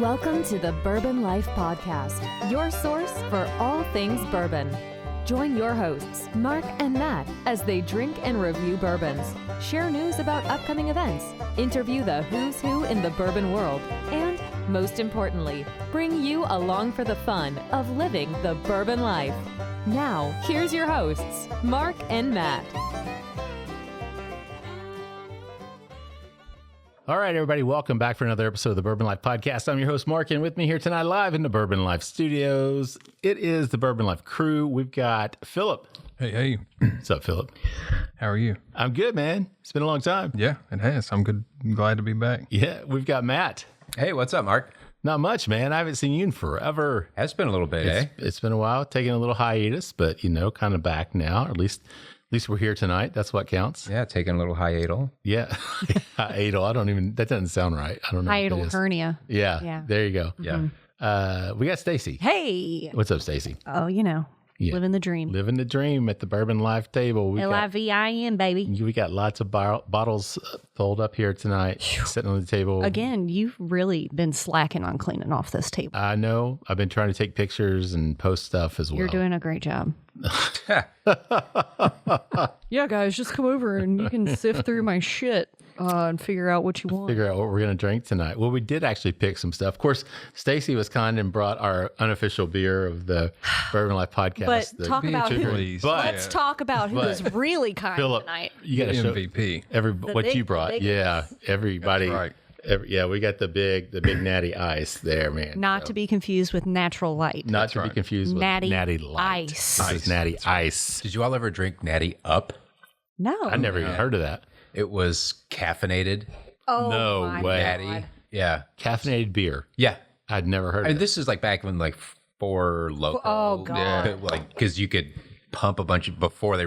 Welcome to the Bourbon Life Podcast, your source for all things bourbon. Join your hosts, Mark and Matt, as they drink and review bourbons, share news about upcoming events, interview the who's who in the bourbon world, and, most importantly, bring you along for the fun of living the bourbon life. Now, here's your hosts, Mark and Matt. All right, everybody, welcome back for another episode of the Bourbon Life Podcast. I'm your host, Mark, and with me here tonight live in the Bourbon Life Studios, it is the Bourbon Life Crew. We've got Philip. Hey. What's up, Philip? How are you? I'm good, man. It's been a long time. Yeah, it has. I'm good. I'm glad to be back. Yeah, we've got Matt. Hey, what's up, Mark? Not much, man. I haven't seen you in forever. It's been a little bit, It's been a while, taking a little hiatus, but, kind of back now, or at least we're here tonight. That's what counts. Yeah, taking a little hiatal. Yeah. Hiatal. That doesn't sound right. I don't know. Hiatal hernia. Yeah. There you go. Yeah. We got Stacy. Hey. What's up, Stacy? Oh, living the dream. Living the dream at the Bourbon Life table. Livin, baby. We got lots of bottles filled up here tonight, sitting on the table. Again, you've really been slacking on cleaning off this table. I know. I've been trying to take pictures and post stuff as well. You're doing a great job. Yeah, guys, just come over and you can sift through my shit and figure out what you want. Figure out what we're going to drink tonight. Well, we did actually pick some stuff. Of course, Stacy was kind and brought our unofficial beer of the Bourbon Life Podcast. But the talk about who. Please. Let's talk about who was really kind Philip, tonight. you got to show MVP. what you the brought. biggest. Yeah, everybody. That's right. We got the big natty ice there, man. Not to be confused with natural light. Not to be confused with Natty light. ice. This is natty ice. Did you all ever drink Natty Up? No. I never even heard of that. It was caffeinated Oh, No my way. Natty. God. Yeah. Caffeinated beer. Yeah. I'd never heard I mean, of this is like back when like Four Loko. Oh, God. Like, because you could pump a bunch of before they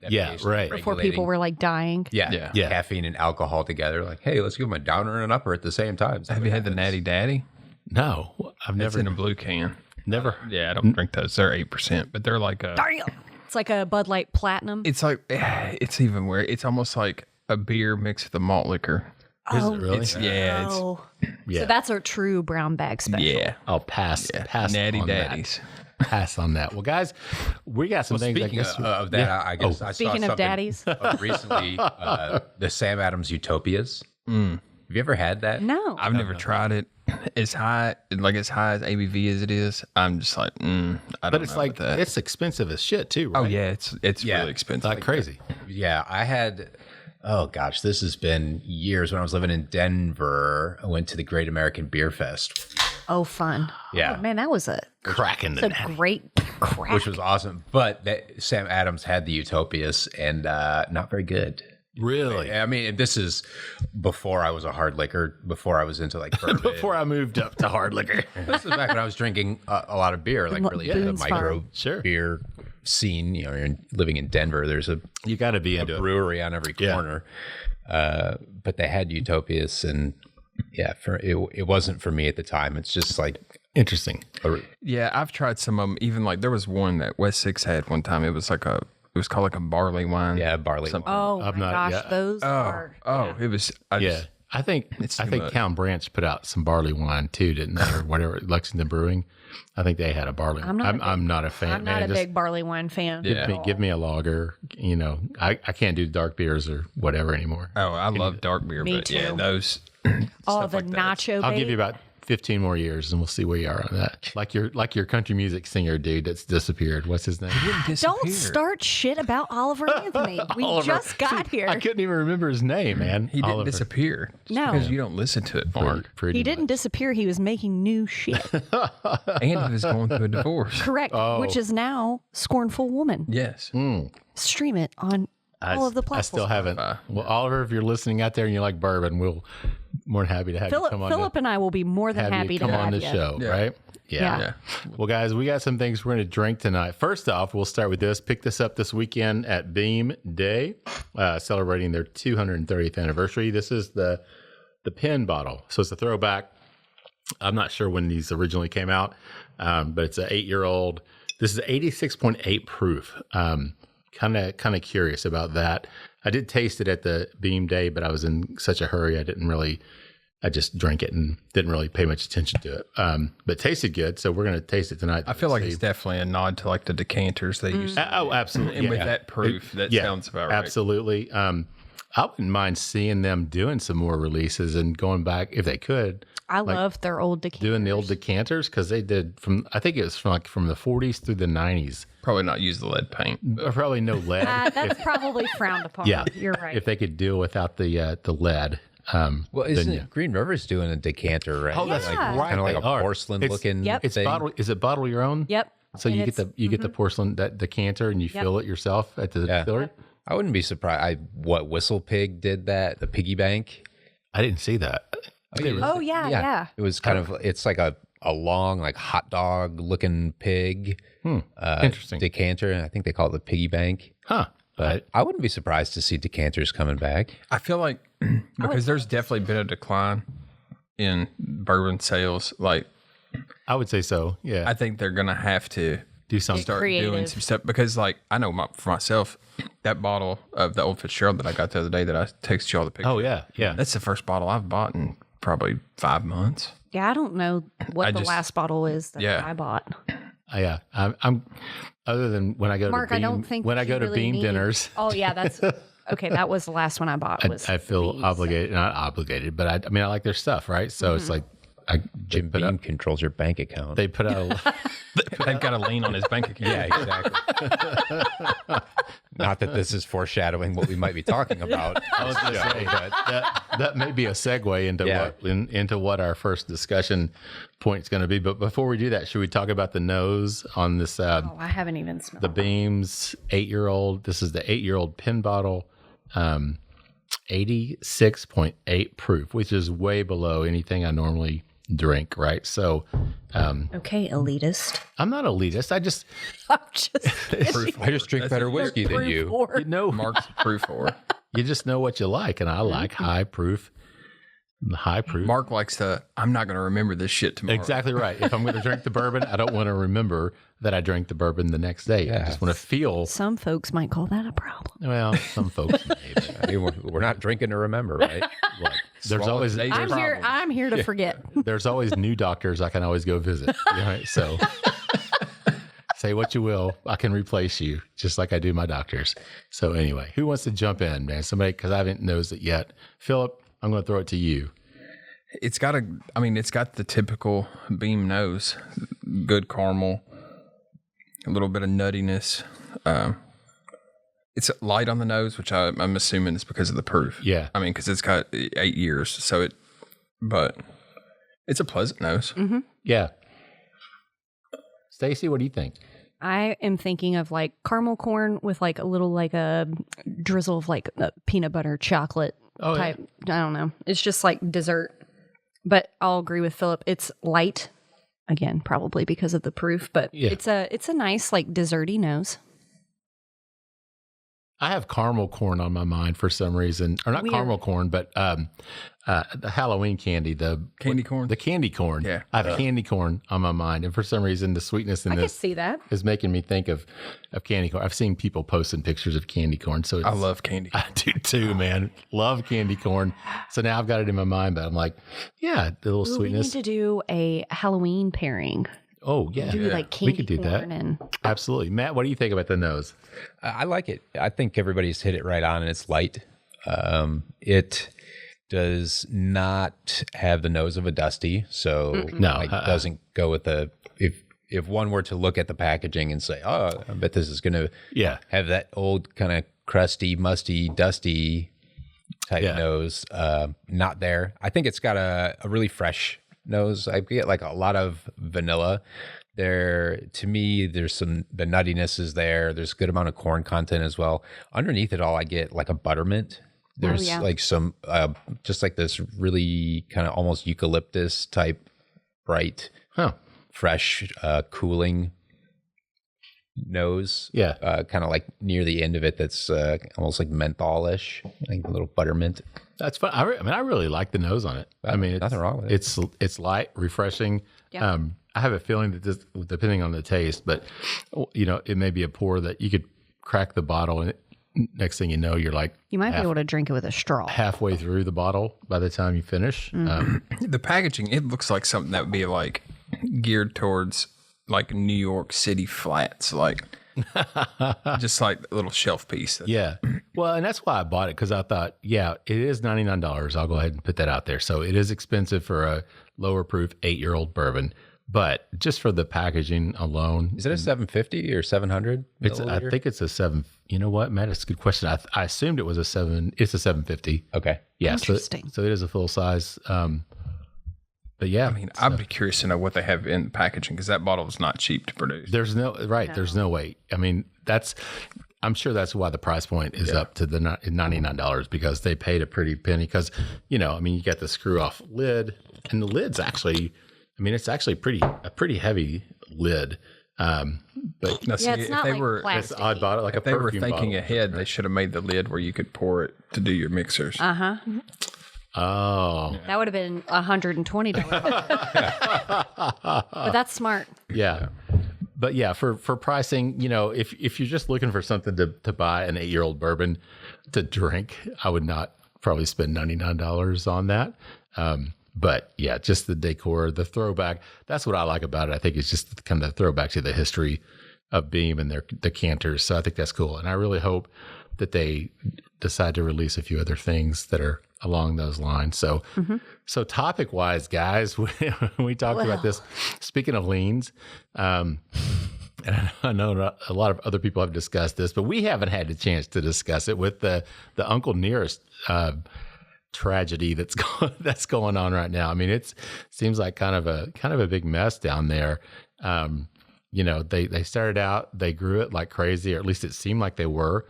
Yeah, right. Before people were like dying. Yeah. Yeah. Caffeine and alcohol together. Like, hey, let's give them a downer and an upper at the same time. Have you had the Natty Daddy? No, I've It's never. in a blue can. Never. Yeah, I don't drink those. They're 8%, but they're like a. Damn. It's like a Bud Light Platinum. It's like it's even weird. It's almost like a beer mixed with a malt liquor. Is it really? It's Oh. Yeah. So that's a true brown bag special. Yeah. I'll pass. Pass Natty on Daddies. that. Pass on that. Well, guys, we got some things. Speaking I guess. of that, I guess I saw Speaking of something daddies. recently, the Sam Adams Utopias. Have you ever had that? No. I've never tried it. As high as ABV as it is, I'm just like, I don't but it's know like about that. it's expensive as shit too, right? Oh yeah, it's Yeah. really expensive. like crazy. Yeah, I had, oh gosh, this has been years. When I was living in Denver, I went to the Great American Beer Fest. Oh, fun. Yeah. Oh, man, that was a Cracking the natty. great crack. Which was awesome. But Sam Adams had the Utopias and not very good. Really? I mean, this is before I was a hard liquor, before I was into like bourbon. Before I moved up to hard liquor. This is back when I was drinking a lot of beer, like really into the Boone's micro Sure. beer scene. You're living in Denver. There's a You got to be into it. brewery on every corner. But they had Utopias, and it wasn't for me at the time. It's just like Interesting. Yeah, I've tried some of them. Even like there was one that West Six had one time. It was called like a barley wine. barley. Something. Oh, I'm my not- gosh. yeah. Those are. It was. Yeah. I think too much. Count Branch put out some barley wine too, didn't they? Or whatever, Lexington Brewing. I think they had a barley. I'm not a fan. I'm not man. a Just big barley wine fan. give me a lager. I can't do dark beers or whatever anymore. Oh, I love dark beer, Me but yeah, too. those. Oh, stuff the like that. nacho I'll bait. give you about 15 more years, and we'll see where you are on that. Like your country music singer dude that's disappeared. What's his name? Don't start shit about Oliver Anthony. We Oliver. just got See, here. I couldn't even remember his name, man. He didn't Oliver. disappear. No. Because you don't listen to it, Mark. Pretty He didn't much. disappear. He was making new shit. And he was going through a divorce. Correct. Oh. Which is now Scornful Woman. Yes. Stream it on all of the I platforms. still haven't. Well, Oliver, if you're listening out there and you like bourbon, we'll more than happy to have you come on. Philip and I will be more than have happy you to come on have the you. show, Yeah. right? Yeah. Well, guys, we got some things we're going to drink tonight. First off, we'll start with this. Pick this up this weekend at Beam Day, celebrating their 230th anniversary. This is the pin bottle. So it's a throwback. I'm not sure when these originally came out, but it's an 8-year-old. This is 86.8 proof. Kind of curious about that. I did taste it at the Beam Day, but I was in such a hurry I didn't really I just drank it and didn't really pay much attention to it. But it tasted good, so we're going to taste it tonight. I feel like it's definitely a nod to like the decanters they used to. Oh, absolutely. And with that proof, that sounds about right. Absolutely. I wouldn't mind seeing them doing some more releases and going back if they could. I love their old decanters. Doing the old decanters because they did I think it was from the 40s through the 90s. Probably not use the lead paint. Probably no lead. That's probably frowned upon. Yeah, you're right. If they could do without the lead. Well, isn't Green River's doing a decanter, right? Oh, that's right. Kind of like They a are. porcelain looking It's thing. bottle. Is it bottle your own? Yep. So And you get the porcelain that decanter and you fill it yourself at the distillery. I wouldn't be surprised. What Whistle Pig did that? The piggy bank. I didn't see that. Oh yeah. It was kind of. It's like a long like hot dog looking pig. Interesting. Decanter. I think they call it the piggy bank. Huh. But I wouldn't be surprised to see decanters coming back. I feel like because there's definitely been a decline in bourbon sales. Like I would say so. Yeah. I think they're gonna have to do something. start creative. doing some stuff because, like, I know for myself, that bottle of the Old Fitzgerald that I got the other day that I texted you all the pictures. Oh yeah. Yeah. That's the first bottle I've bought in probably 5 months. Yeah, I don't know what the just- last bottle is that I bought. Yeah. I'm other than when I go Mark, to Beam, I don't think when that I go you to really Beam need- dinners. Oh yeah, that's okay. That was the last one I bought. I feel obligated, not obligated, but I mean I like their stuff, right? So it's like Jim Beam controls your bank account. they put out They've got a lien on his bank account. Yeah, exactly. Not that this is foreshadowing what we might be talking about. I was going to say that may be a segue into into what our first discussion point is going to be. But before we do that, should we talk about the nose on this? Oh, I haven't even smelled The Beam's 8-year-old. This is the 8-year-old pin bottle, 86.8 proof, which is way below anything I normally drink. Right, so. Okay, elitist. I'm not elitist. I just I'm just I just drink better whiskey than you. know Mark's proof for. you just know what you like, and I like high proof. Mark likes to, I'm not going to remember this shit tomorrow. Exactly right. If I'm going to drink the bourbon, I don't want to remember that I drank the bourbon the next day. I just want to feel. Some folks might call that a problem. Well, some folks may. I mean, we're not drinking to remember, right? Look, there's always I'm here to forget. there's always new doctors I can always go visit. Right? So say what you will, I can replace you just like I do my doctors. So anyway, who wants to jump in, man? Somebody, because I haven't knows it yet. Philip, I'm going to throw it to you. It's got the typical Beam nose, good caramel, a little bit of nuttiness. It's light on the nose, which I'm assuming is because of the proof. Yeah. I mean, because it's got 8 years, but it's a pleasant nose. Mm-hmm. Yeah. Stacy, what do you think? I am thinking of like caramel corn with like a little like a drizzle of like peanut butter chocolate type. I don't know. It's just like dessert. But I'll agree with Philip. It's light, again, probably because of the proof. But it's a nice like desserty nose. I have caramel corn on my mind for some reason, or not caramel corn, but the Halloween candy, the candy corn. The candy corn. Yeah, I have candy corn on my mind, and for some reason, the sweetness in I this can see that is making me think of candy corn. I've seen people posting pictures of candy corn, so I love candy corn. I do too, man. Love candy corn. So now I've got it in my mind, but I'm like, yeah, the little sweetness. We need to do a Halloween pairing. Oh yeah, Do like candy we could do that. And Absolutely, Matt. What do you think about the nose? I like it. I think everybody's hit it right on, and it's light. It does not have the nose of a Dusty, so it doesn't go with the. If one were to look at the packaging and say, "Oh, I bet this is going to have that old kind of crusty, musty, dusty type nose," not there. I think it's got a really fresh nose. I get like a lot of vanilla there. To me, there's the nuttiness is there. There's a good amount of corn content as well. Underneath it all, I get like a buttermint. There's like some just like this really kind of almost eucalyptus type bright, fresh, cooling nose. Kind of like near the end of it that's almost like mentholish, like a little buttermint. That's fun. I mean, I really like the nose on it. I mean, nothing wrong with it. It's light, refreshing. Yeah. I have a feeling that this, depending on the taste, but it may be a pour that you could crack the bottle and next thing you know, you're like You might be able to drink it with a straw. halfway through the bottle by the time you finish. The packaging, it looks like something that would be like geared towards like New York City flats, like just like a little shelf piece. Yeah. Well, and that's why I bought it, because I thought, yeah, it is $99. I'll go ahead and put that out there. So it is expensive for a lower proof 8-year-old bourbon. But just for the packaging alone. Is it a 750 or 700? I think it's a 7. You know what, Matt? It's a good question. I assumed it was a 7. It's a 750. Okay. Yeah. Interesting. So it is a full size. But yeah. I mean, I'd be curious to know what they have in the packaging, because that bottle is not cheap to produce. There's no way. I mean, I'm sure that's why the price point is up to the $99, because they paid a pretty penny. Because, you got the screw off lid, and the lid's actually, it's actually a pretty heavy lid. But now, see, it's not like it's plastic. odd bottle, like if a they were perfume thinking bottle. ahead, they should have made the lid where you could pour it to do your mixers. Oh, That would have been $120. But that's smart. yeah. But yeah, for pricing, if you're just looking for something to buy an 8-year-old bourbon to drink, I would not probably spend $99 on that. But yeah, just the decor, the throwback. That's what I like about it. I think it's just kind of the throwback to the history of Beam and the canters. So I think that's cool. And I really hope that they decide to release a few other things that are along those lines. So, so topic wise, guys, we talked about this. Speaking of leans, and I know a lot of other people have discussed this, but we haven't had the chance to discuss it with the Uncle Nearest tragedy that's going on right now. I mean, it seems like kind of a big mess down there. They started out, they grew it like crazy, or at least it seemed like they were.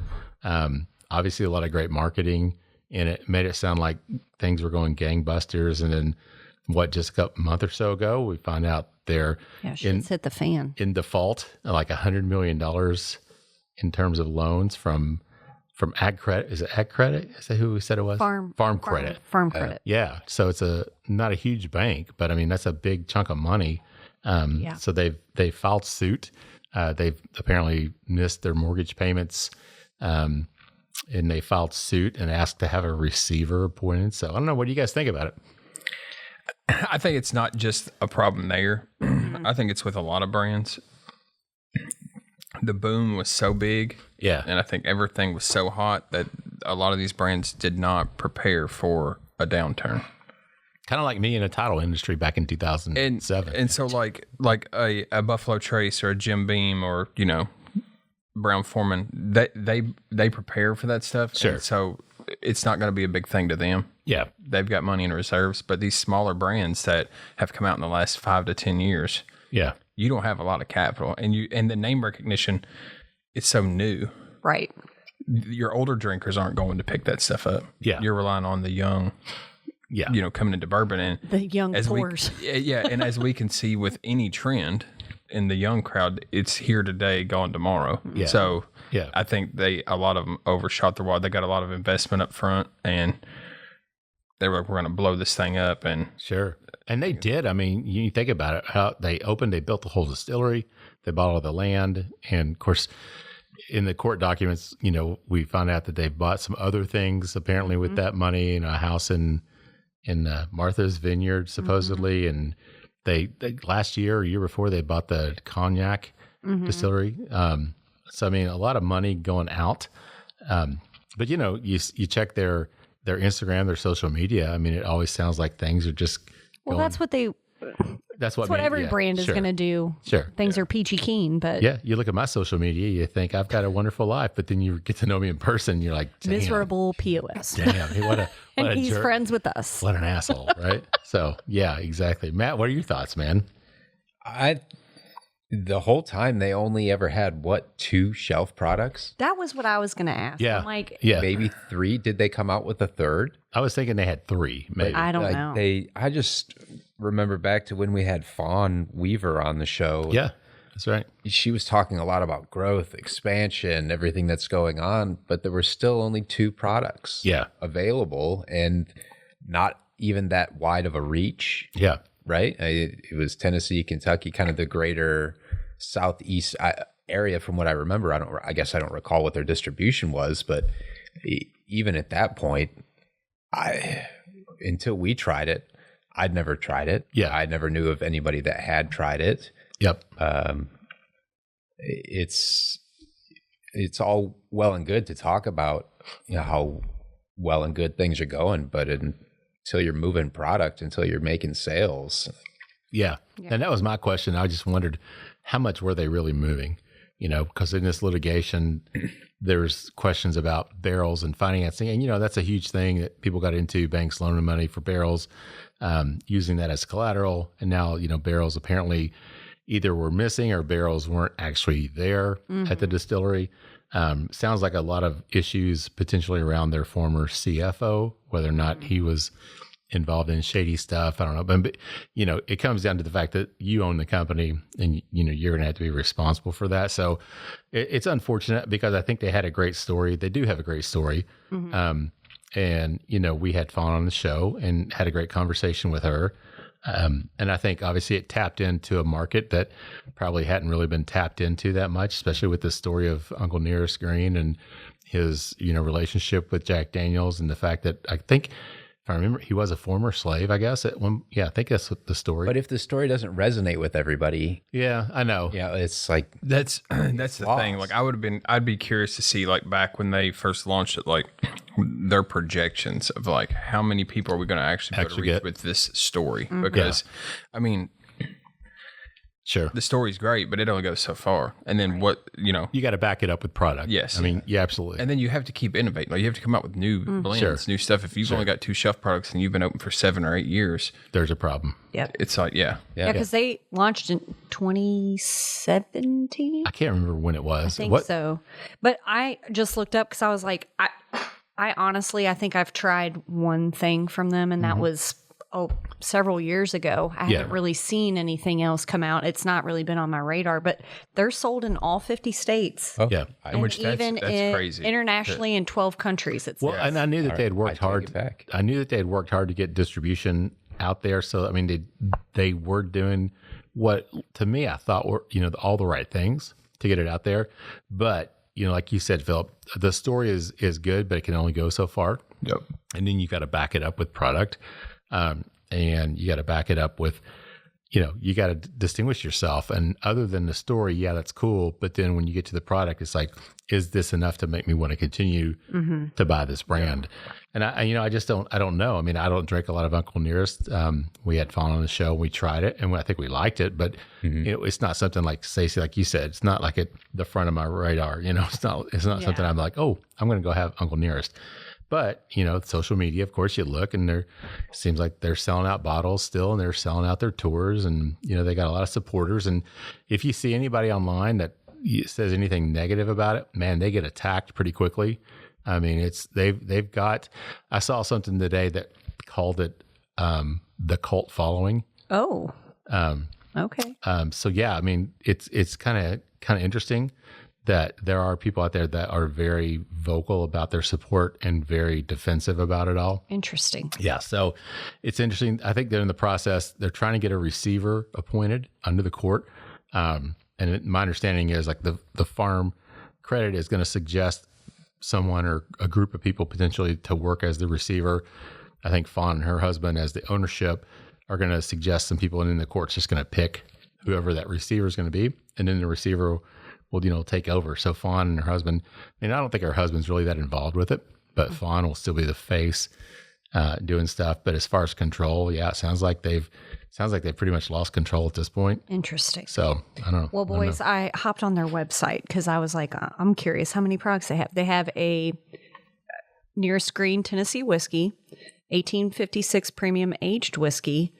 Obviously, a lot of great marketing, and it made it sound like things were going gangbusters. And then, just a month or so ago, we found out they're Shit's hit the fan. in default, like $100 million in terms of loans from Ag Credit. Is it Ag Credit? Is that who we said it was? Farm Credit. Farm Credit. Yeah. So it's not a huge bank, but that's a big chunk of money. So they filed suit. They've apparently missed their mortgage payments. And they filed suit and asked to have a receiver appointed. So I don't know. What do you guys think about it? I think it's not just a problem there. I think it's with a lot of brands. The boom was so big. Yeah. And I think everything was so hot that a lot of these brands did not prepare for a downturn. Kind of like me in the title industry back in 2007. And so like a Buffalo Trace or a Jim Beam or, Brown Foreman, they prepare for that stuff. Sure. And so it's not going to be a big thing to them. Yeah. They've got money in reserves, but these smaller brands that have come out in the last 5 to 10 years, Yeah. you don't have a lot of capital, and the name recognition, it's so new. Right. Your older drinkers aren't going to pick that stuff up. Yeah. You're relying on the young, Yeah. coming into bourbon. And The young pours. and as we can see with any trend in the young crowd, it's here today, gone tomorrow. Yeah. So Yeah. I think a lot of them overshot their wall. They got a lot of investment up front, and they were like, we're going to blow this thing up. And Sure. And they did. You think about it, how they built the whole distillery, they bought all the land. And of course, in the court documents, we found out that they bought some other things apparently with that money, a house in Martha's Vineyard, supposedly. And they last year or year before, they bought the cognac distillery. So, a lot of money going out. But, you check their Instagram, their social media. It always sounds like things are just Well, going, that's what every brand is going to do. Sure. Things are peachy keen, but Yeah, you look at my social media, you think I've got a wonderful life, but then you get to know me in person, you're like, damn, miserable POS. Damn, what a And a he's jerk. friends with us. What an asshole, right? So yeah, exactly. Matt, what are your thoughts, man? The whole time they only ever had 2 shelf products? That was what I was going to ask. Yeah, I'm like, yeah. Maybe 3. Did they come out with a third? I was thinking they had 3, maybe. I don't know. I just remember back to when we had Fawn Weaver on the show. Yeah, that's right. She was talking a lot about growth, expansion, everything that's going on, but there were still only 2 products available, and not even that wide of a reach. Yeah. Right? It was Tennessee, Kentucky, kind of the greater southeast. area, from what I remember, I guess I don't recall what their distribution was, but even at that point, until we tried it, I'd never tried it. Yeah. I never knew of anybody that had tried it. Yep. It's all well and good to talk about, how well and good things are going, but until you're moving product, until you're making sales. Yeah. And that was my question. I just wondered, how much were they really moving? Because in this litigation, there's questions about barrels and financing. And, that's a huge thing that people got into, banks loaning money for barrels, using that as collateral. And now, barrels apparently either were missing or barrels weren't actually there at the distillery. Sounds like a lot of issues potentially around their former CFO, whether or not he was involved in shady stuff. I don't know. But it comes down to the fact that you own the company and, you're going to have to be responsible for that. So it's unfortunate because I think they had a great story. They do have a great story. And, we had Fawn on the show and had a great conversation with her. And I think obviously it tapped into a market that probably hadn't really been tapped into that much, especially with the story of Uncle Nearest Green and his, relationship with Jack Daniels, and the fact that I think, if I remember, he was a former slave, I guess. I think that's the story. But if the story doesn't resonate with everybody, yeah, I know. Yeah, it's like that's the thing. Like I'd be curious to see, like, back when they first launched it, like their projections of like how many people are we going to actually be able to reach with this story? Because I mean, sure, the story's great, but it only goes so far. And then you got to back it up with product. Yes. I mean, yeah, absolutely. And then you have to keep innovating. Like, you have to come out with new blends, new stuff. If you've only got 2 shelf products and you've been open for 7 or 8 years, there's a problem. Yep. It's like, Yeah, because they launched in 2017. I can't remember when it was. I think so. But I just looked up because I was like, I honestly, I think I've tried one thing from them, and that was several years ago. I haven't really seen anything else come out. It's not really been on my radar, but they're sold in all 50 states. Oh, yeah. And which that's crazy. Internationally in 12 countries. And I knew that they had worked hard. I knew that they had worked hard to get distribution out there. So, I mean, they were doing what, to me, I thought were, all the right things to get it out there. But, like you said, Philip, the story is good, but it can only go so far. Yep. And then you got to back it up with product. And you got to back it up with, you got to distinguish yourself. And other than the story, that's cool. But then when you get to the product, it's like, is this enough to make me want to continue to buy this brand? And I just don't know. I mean, I don't drink a lot of Uncle Nearest. We had Fawn on the show, we tried it, and I think we liked it, but it's not something like Stacey, like you said, it's not like at the front of my radar. It's not something I'm like, oh, I'm going to go have Uncle Nearest. But, social media, of course, you look and it seems like they're selling out bottles still, and they're selling out their tours, and, they got a lot of supporters. And if you see anybody online that says anything negative about it, man, they get attacked pretty quickly. I mean, they've got, I saw something today that called it the cult following. Oh, okay. So yeah, I mean, it's kind of interesting that there are people out there that are very vocal about their support and very defensive about it all. Interesting. Yeah. So it's interesting. I think they're in the process. They're trying to get a receiver appointed under the court. And my understanding is like the farm credit is going to suggest someone or a group of people potentially to work as the receiver. I think Fawn and her husband as the ownership are going to suggest some people, and then the court's just going to pick whoever that receiver is going to be. And then the receiver will, take over. So Fawn and her husband, I don't think her husband's really that involved with it, but Fawn will still be the face doing stuff. But as far as control, it sounds like they've pretty much lost control at this point. Interesting. So I don't know. Well, boys, I hopped on their website because I was like, I'm curious how many products they have. They have a Nearest Green Tennessee whiskey, 1856 premium aged whiskey,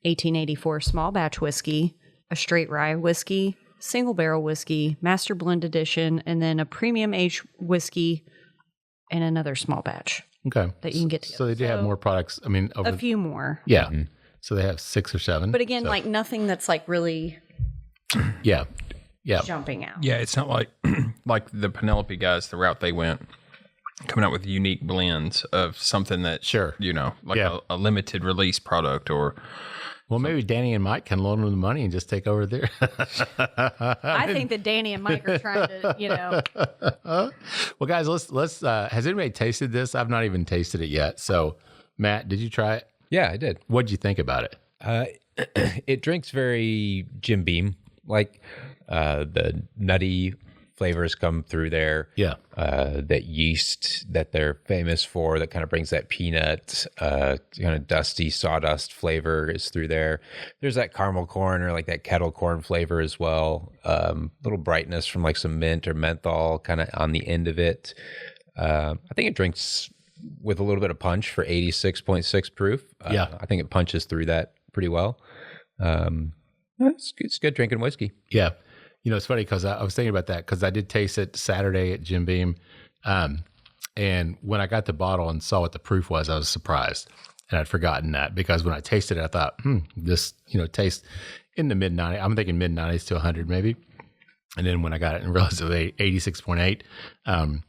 1884 small batch whiskey, a straight rye whiskey, single barrel whiskey, master blend edition, and then a premium aged whiskey and another small batch. Okay. That you can get together. So they do have more products. I mean, a few more. Yeah. Mm-hmm. So they have 6 or 7. But again, like nothing that's like really jumping out. Yeah, it's not like like the Penelope guys, the route they went, coming out with unique blends of something that, like a limited release product, or Well, maybe Danny and Mike can loan them the money and just take over there. I think that Danny and Mike are trying to, Well, guys, let's. Has anybody tasted this? I've not even tasted it yet. So, Matt, did you try it? Yeah, I did. What'd you think about it? It drinks very Jim Beam, like the nutty flavors come through there. Yeah. That yeast that they're famous for that kind of brings that peanut, kind of dusty sawdust flavor is through there. There's that caramel corn or like that kettle corn flavor as well. Little brightness from like some mint or menthol kind of on the end of it. I think it drinks with a little bit of punch for 86.6 proof. I think it punches through that pretty well. It's good drinking whiskey. Yeah. It's funny because I was thinking about that because I did taste it Saturday at Jim Beam. And when I got the bottle and saw what the proof was, I was surprised. And I'd forgotten that because when I tasted it, I thought, this, tastes in the mid-90s. I'm thinking mid-90s to 100 maybe. And then when I got it and realized it was 86.8, kind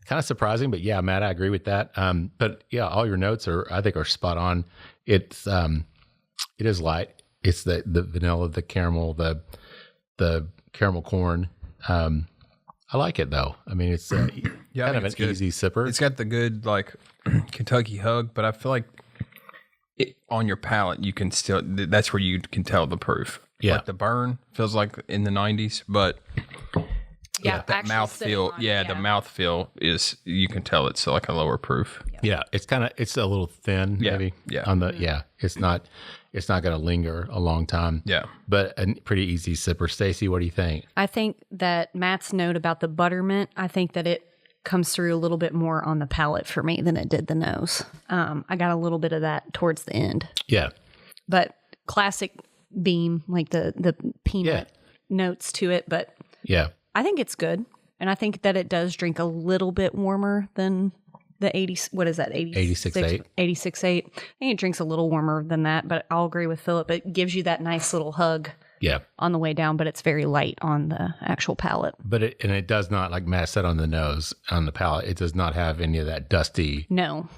of surprising. But yeah, Matt, I agree with that. But yeah, all your notes I think are spot on. It is light. It's the vanilla, the caramel, the caramel corn. I like it though. I mean, it's kind of an easy sipper. It's got the good like Kentucky hug, but I feel like on your palate, you can still, that's where you can tell the proof. Yeah. Like the burn feels like in the 90s, but that mouthfeel, the mouthfeel is, you can tell it's like a lower proof. Yeah. It's a little thin maybe. Yeah. It's not going to linger a long time. Yeah. But a pretty easy sipper. Stacey, what do you think? I think that Matt's note about the buttermint, I think that it comes through a little bit more on the palate for me than it did the nose. I got a little bit of that towards the end. Yeah. But classic Beam, like the peanut notes to it. But yeah, I think it's good. And I think that it does drink a little bit warmer than the 80, what is that? 86.8. 86.8. I think it drinks a little warmer than that, but I'll agree with Philip. It gives you that nice little hug on the way down, but it's very light on the actual palate. But it does not, like Matt said on the nose, on the palate, it does not have any of that dusty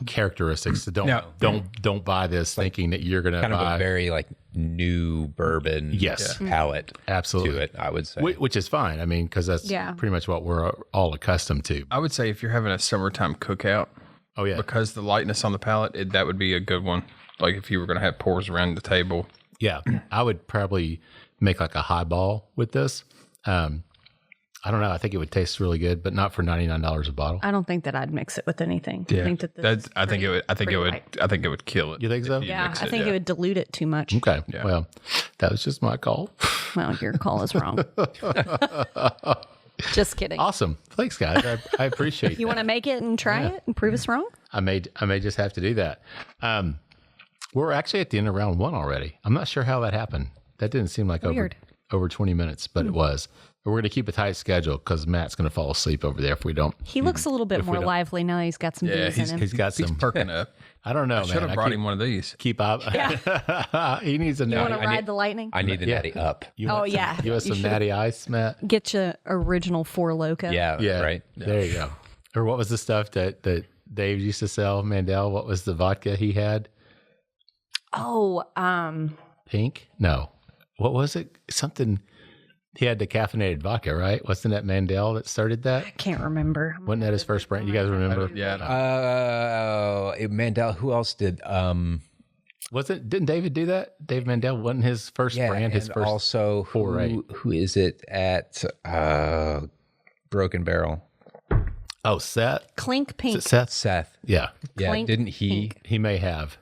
characteristics. So don't buy this thinking that you're going to kind buy of a very like new bourbon palate absolutely to it, I would say. Which is fine. I mean, because that's pretty much what we're all accustomed to. I would say if you're having a summertime cookout, because the lightness on the palate, that would be a good one. Like if you were going to have pours around the table. Yeah, I would probably make like a highball with this. I don't know. I think it would taste really good, but not for $99 a bottle. I don't think that I'd mix it with anything. Yeah. I think that I think it would kill it. You think so? Yeah, I think it would dilute it too much. Okay. Yeah. Well, that was just my call. Well, your call is wrong. Just kidding. Awesome. Thanks, guys. I appreciate it. You want to make it and try it and prove us wrong? I may just have to do that. We're actually at the end of round one already. I'm not sure how that happened. That didn't seem like over 20 minutes, but it was. We're going to keep a tight schedule because Matt's going to fall asleep over there if we don't. He looks a little bit more lively now that he's got some booze in him. He's perking up. I don't know, man. I should have brought him one of these. Keep up. Yeah. He needs a natty. You want to ride the lightning? I need the natty up. You want some natty ice, Matt? Get you original Four Loko. Yeah, right. There you go. Or what was the stuff that Dave used to sell, Mandel? What was the vodka he had? Oh, Pink? No. What was it? Something. He had decaffeinated vodka, right? Wasn't that Mandel that started that? I can't remember. Wasn't that his first brand? You guys remember? Mandel. Who else did? Didn't David do that? Dave Mandel wasn't his first brand. His first also who is it at Broken Barrel? Oh, Seth. Clink Pink. Seth. Yeah. Clink Didn't he? Pink. He may have.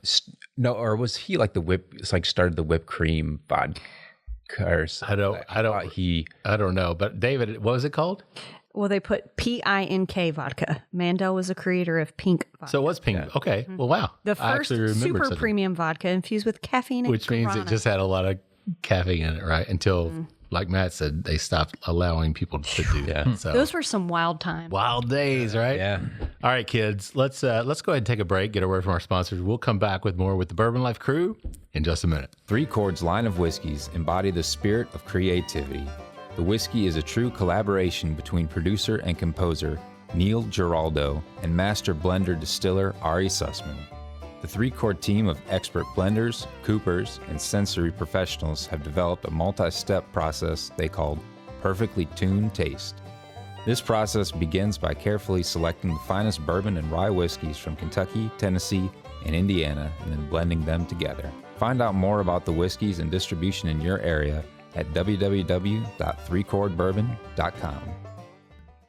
No, or was he like the whip? It's like started the whipped cream vodka. I don't know. But David, what was it called? Well, they put PINK vodka. Mandel was a creator of Pink vodka. So it was Pink. Yeah. Okay. Well, wow. The first super premium vodka infused with caffeine and which means it just had a lot of caffeine in it, right? Until, like Matt said, they stopped allowing people to do that. So those were some wild times. Wild days, right? Yeah. All right, kids. Let's go ahead and take a break, get a word from our sponsors. We'll come back with more with the Bourbon Life Crew in just a minute. Three Chords line of whiskeys embody the spirit of creativity. The whiskey is a true collaboration between producer and composer Neil Giraldo and master blender distiller Ari Sussman. The 3-Chord team of expert blenders, coopers, and sensory professionals have developed a multi-step process they call Perfectly Tuned Taste. This process begins by carefully selecting the finest bourbon and rye whiskeys from Kentucky, Tennessee, and Indiana, and then blending them together. Find out more about the whiskeys and distribution in your area at www.3chordbourbon.com.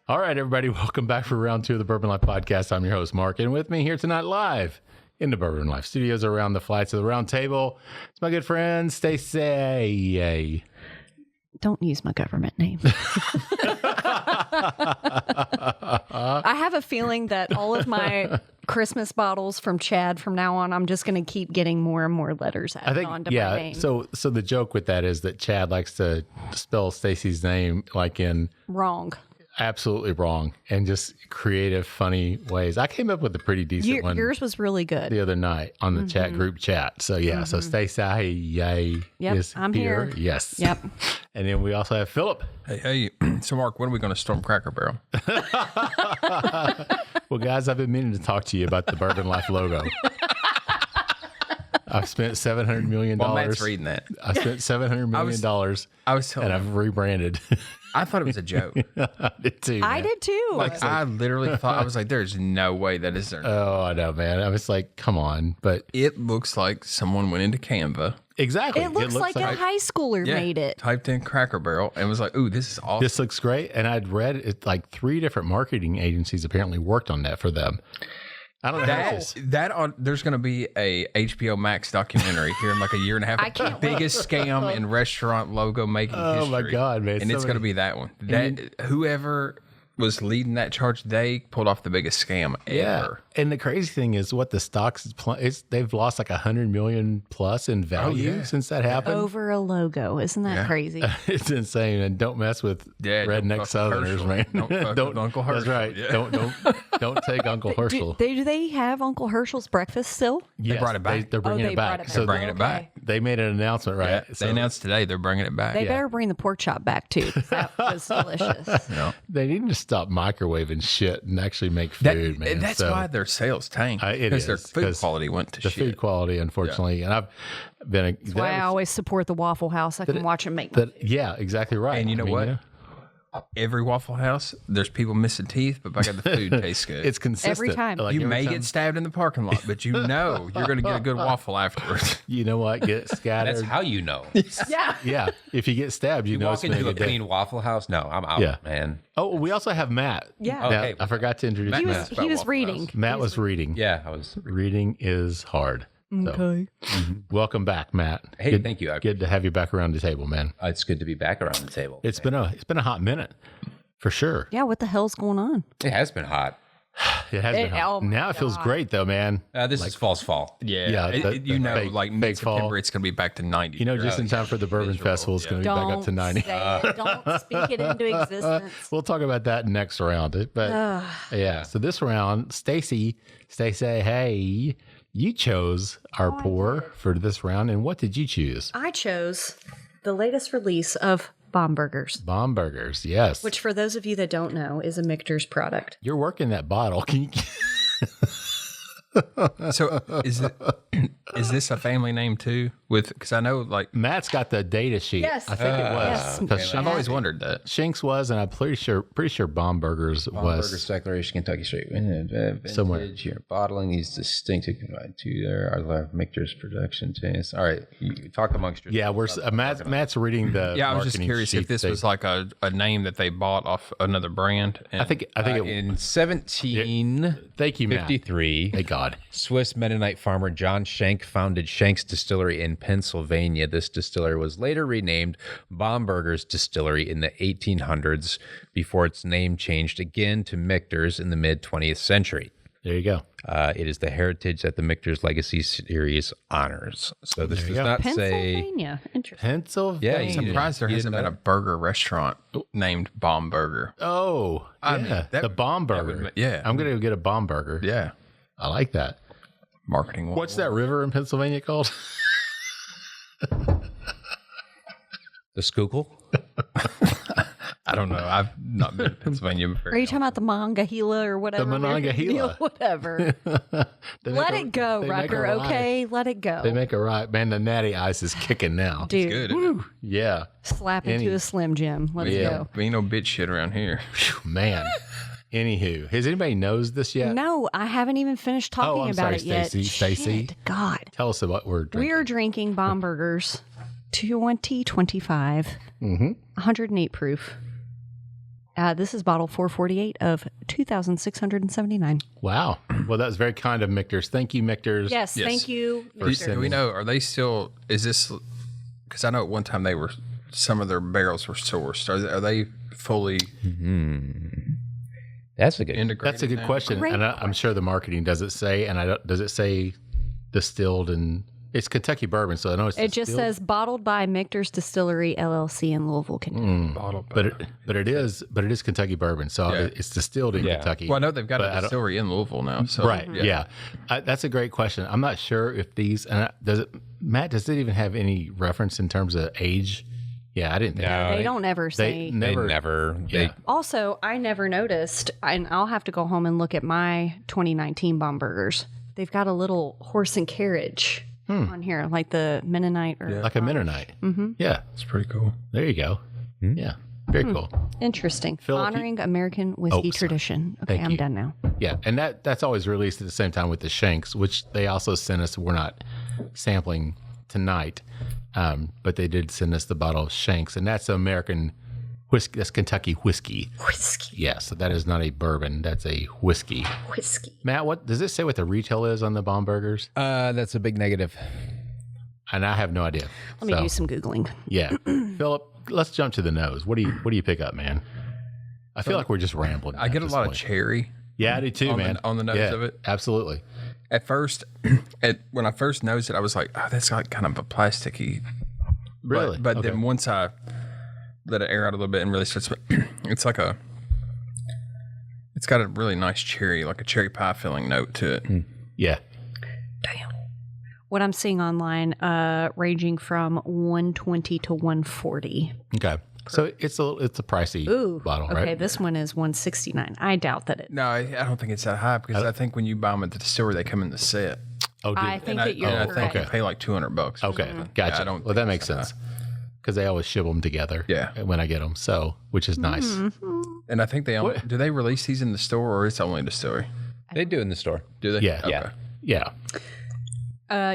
All right, everybody, welcome back for round 2 of the Bourbon Life Podcast. I'm your host, Mark, and with me here tonight live in the Bourbon Life Studios around the flights of the round table, it's my good friend, Stacey. Don't use my government name. I have a feeling that all of my Christmas bottles from Chad from now on, I'm just going to keep getting more and more letters added onto my name. So the joke with that is that Chad likes to spell Stacey's name like in wrong. Absolutely wrong, and just creative, funny ways. I came up with a pretty decent one. Yours was really good the other night on the chat group chat. So yeah, so Stacey is I'm here. here. Yes. Yep. And then we also have Philip. Hey. So, Mark, when are we going to storm Cracker Barrel? Well, guys, I've been meaning to talk to you about the Bourbon Life logo. I've spent $700 million. Well, Matt's reading that. I spent $700 million. I was telling and I've rebranded. I thought it was a joke. I did too. I man. did too. Like I literally thought, I was like, there's no way that is there. Oh, I know, man. I was like, come on. But It looks like someone went into Canva. exactly. It looks like a high schooler made it. Typed in Cracker Barrel and was like, ooh, this is awesome. This looks great. And I'd read it like 3 different marketing agencies apparently worked on that for them. I don't know. How this There's going to be a HBO Max documentary here in like a year and a half. I can't The biggest scam in restaurant logo making history. Oh my God, man. And it's going to be that one. Whoever was leading that charge, they pulled off the biggest scam ever. And the crazy thing is what the stocks is they've lost like $100 million plus in value since that happened. Over a logo. Isn't that crazy? It's insane. And don't mess with redneck Southerners, man. Don't Uncle Herschel. That's right. Yeah. Don't take Uncle Herschel. Do they have Uncle Herschel's breakfast still? Yes, They brought it back. They're bringing it back. They're bringing it back. They made an announcement, right? Yeah, they announced today they're bringing it back. They better bring the pork chop back too. 'Cause that was delicious. They need to stop microwaving shit and actually make food, man. That's why their sales tanked. Because their food quality went to the shit. food quality, unfortunately. And I've been. That's why I always support the Waffle House. I can watch them make that. Yeah, exactly right. And you know what? Every Waffle House, there's people missing teeth, but by God, the food tastes good. It's consistent. Every time. Like you every may time. get stabbed in the parking lot, but you know you're going to get a good waffle afterwards. You know what? Get scattered. That's how you know. Yeah. If you get stabbed, you know Walk it's been a into a good day. clean Waffle House? No, I'm out, man. Oh, we also have Matt. Yeah. Now, Okay. I forgot to introduce He Matt. was reading. Matt was reading. Yeah, I was. Reading is hard. Okay. Welcome back, Matt. Hey, Good- thank you. Good to have you back around the table, man. It's good to be back around the table. It's been a hot minute, for sure. Yeah, what the hell's going on? It has been hot. It has been hot. Oh my Now it feels great though, man. This is false fall. Yeah, fake mid-September, fall. it's going to be back to 90. You know, just in time for the Bourbon Festival, it's going to be back up to 90. Say it. Don't speak it into existence. We'll talk about that next round. But yeah, so this round, Stacey, hey, you chose our pour for this round, and what did you choose? I chose the latest release of Bombergers, Bombergers, yes. which for those of you that don't know is a Michter's product. You're working that bottle. Can you? So is this a family name too? Because I know like Matt's got the data sheet. Yes. I think it was. yes. 'Cause I've always wondered that. Shinks was, and I'm pretty sure Bombergers Bomberger's was. Declaration, Kentucky Straight. Somewhere. Vintage, your bottling, these distinctive to there are Michter's production taste. All right, you talk amongst yourselves. Yeah, we're Matt's reading the. Yeah, I was just marketing curious if sheet this was like a name that they bought off another brand. And I think it. In 1753, Thank you, Matt. Thank God. Swiss Mennonite farmer John Schenk founded Schenk's Distillery in Pennsylvania. This distillery was later renamed Bomberger's Distillery in the 1800s before its name changed again to Michter's in the mid-20th century. There you go. It is the heritage that the Michter's Legacy Series honors. So this does not say... Pennsylvania. Interesting. Pennsylvania. Yeah, I'm surprised there hasn't been a burger restaurant named Bomberger. Oh, I yeah. mean, that- the bomb that burger. would- yeah. I'm gonna go get a bomb burger. Yeah, I like that. marketing. What's that river in Pennsylvania called? The Schuylkill? I don't know. I've not been to Pennsylvania. Are you talking about the Monongahela or whatever? The Monongahela. Whatever. Let it go, Rucker. Okay, let it go. They make a right. Man, the natty ice is kicking now. Dude, It's good. Yeah. slap into a Slim Jim. Let's go. Ain't no bitch shit around here. Phew, man. Anywho, has anybody knows this yet? No, I haven't even finished talking I'm about sorry, it yet. Stacey. Shit, God. Tell us about what we're drinking. We are drinking Bombergers 2025, 108 proof. This is bottle 448 of 2,679. Wow. Well, that was very kind of Michter's. Thank you, Michter's. Yes, thank you. Do we know, are they still, is this, because I know at one time they were, some of their barrels were sourced. Are they fully That's a good. integrated? That's a good now? question. Great And I'm sure the marketing does it say, and does it say distilled and it's Kentucky bourbon, so I know it's It just distilled. says bottled by Michter's Distillery LLC in Louisville, Kentucky. Bottled by- but it is Kentucky bourbon, so Yeah. it's distilled in Yeah. Kentucky. Well, I know they've got but I a don't- distillery in Louisville now. So, Right. Yeah. That's a great question. I'm not sure if these Matt, does it even have any reference in terms of age? Yeah, I didn't think. No. They don't ever say. They never. Yeah. Also, I never noticed, and I'll have to go home and look at my 2019 Bombergers. They've got a little horse and carriage on here, like the Mennonite. Or Like a Mennonite. Mm-hmm. Yeah. it's pretty cool. There you go. Yeah. Very cool. Interesting. Phil, Honoring American whiskey sorry. tradition. Okay, Thank I'm you. done now. Yeah. And that's always released at the same time with the Shanks, which they also sent us. We're not sampling tonight, but they did send us the bottle of Shanks, and that's American whiskey. That's Kentucky whiskey. Whiskey. Yeah. So that is not a bourbon. That's a whiskey. Whiskey. Matt, what does it say what the retail is on the Bombergers? That's a big negative. And I have no idea. Let me do some Googling. Yeah. Philip, let's jump to the nose. What do you pick up, man? I feel like we're just rambling. I get a lot of cherry. Yeah, I do too, on man. on the nose Yeah, of it. Absolutely. At first, when I first nosed it, I was like, oh, that's like kind of a plasticky. Really? But Okay. then once I let it air out a little bit and really starts, it's like it's got a really nice cherry, like a cherry pie filling note to it. Yeah. Damn. What I'm seeing online, ranging from 120 to 140. Okay. So it's a pricey bottle, okay. right? This one is 169. I doubt that it. No, I don't think it's that high because I think when you buy them at the distillery, they come in the set. Oh, I think that you're I think correct. you pay like $200. Okay. Gotcha. Yeah, I don't well, that think makes it's that sense because they always ship them together. Yeah. When I get them, so which is nice. And I think they only, do they release these in the store or it's only a distillery? They do in the store. Do they? Yeah. Okay. Yeah.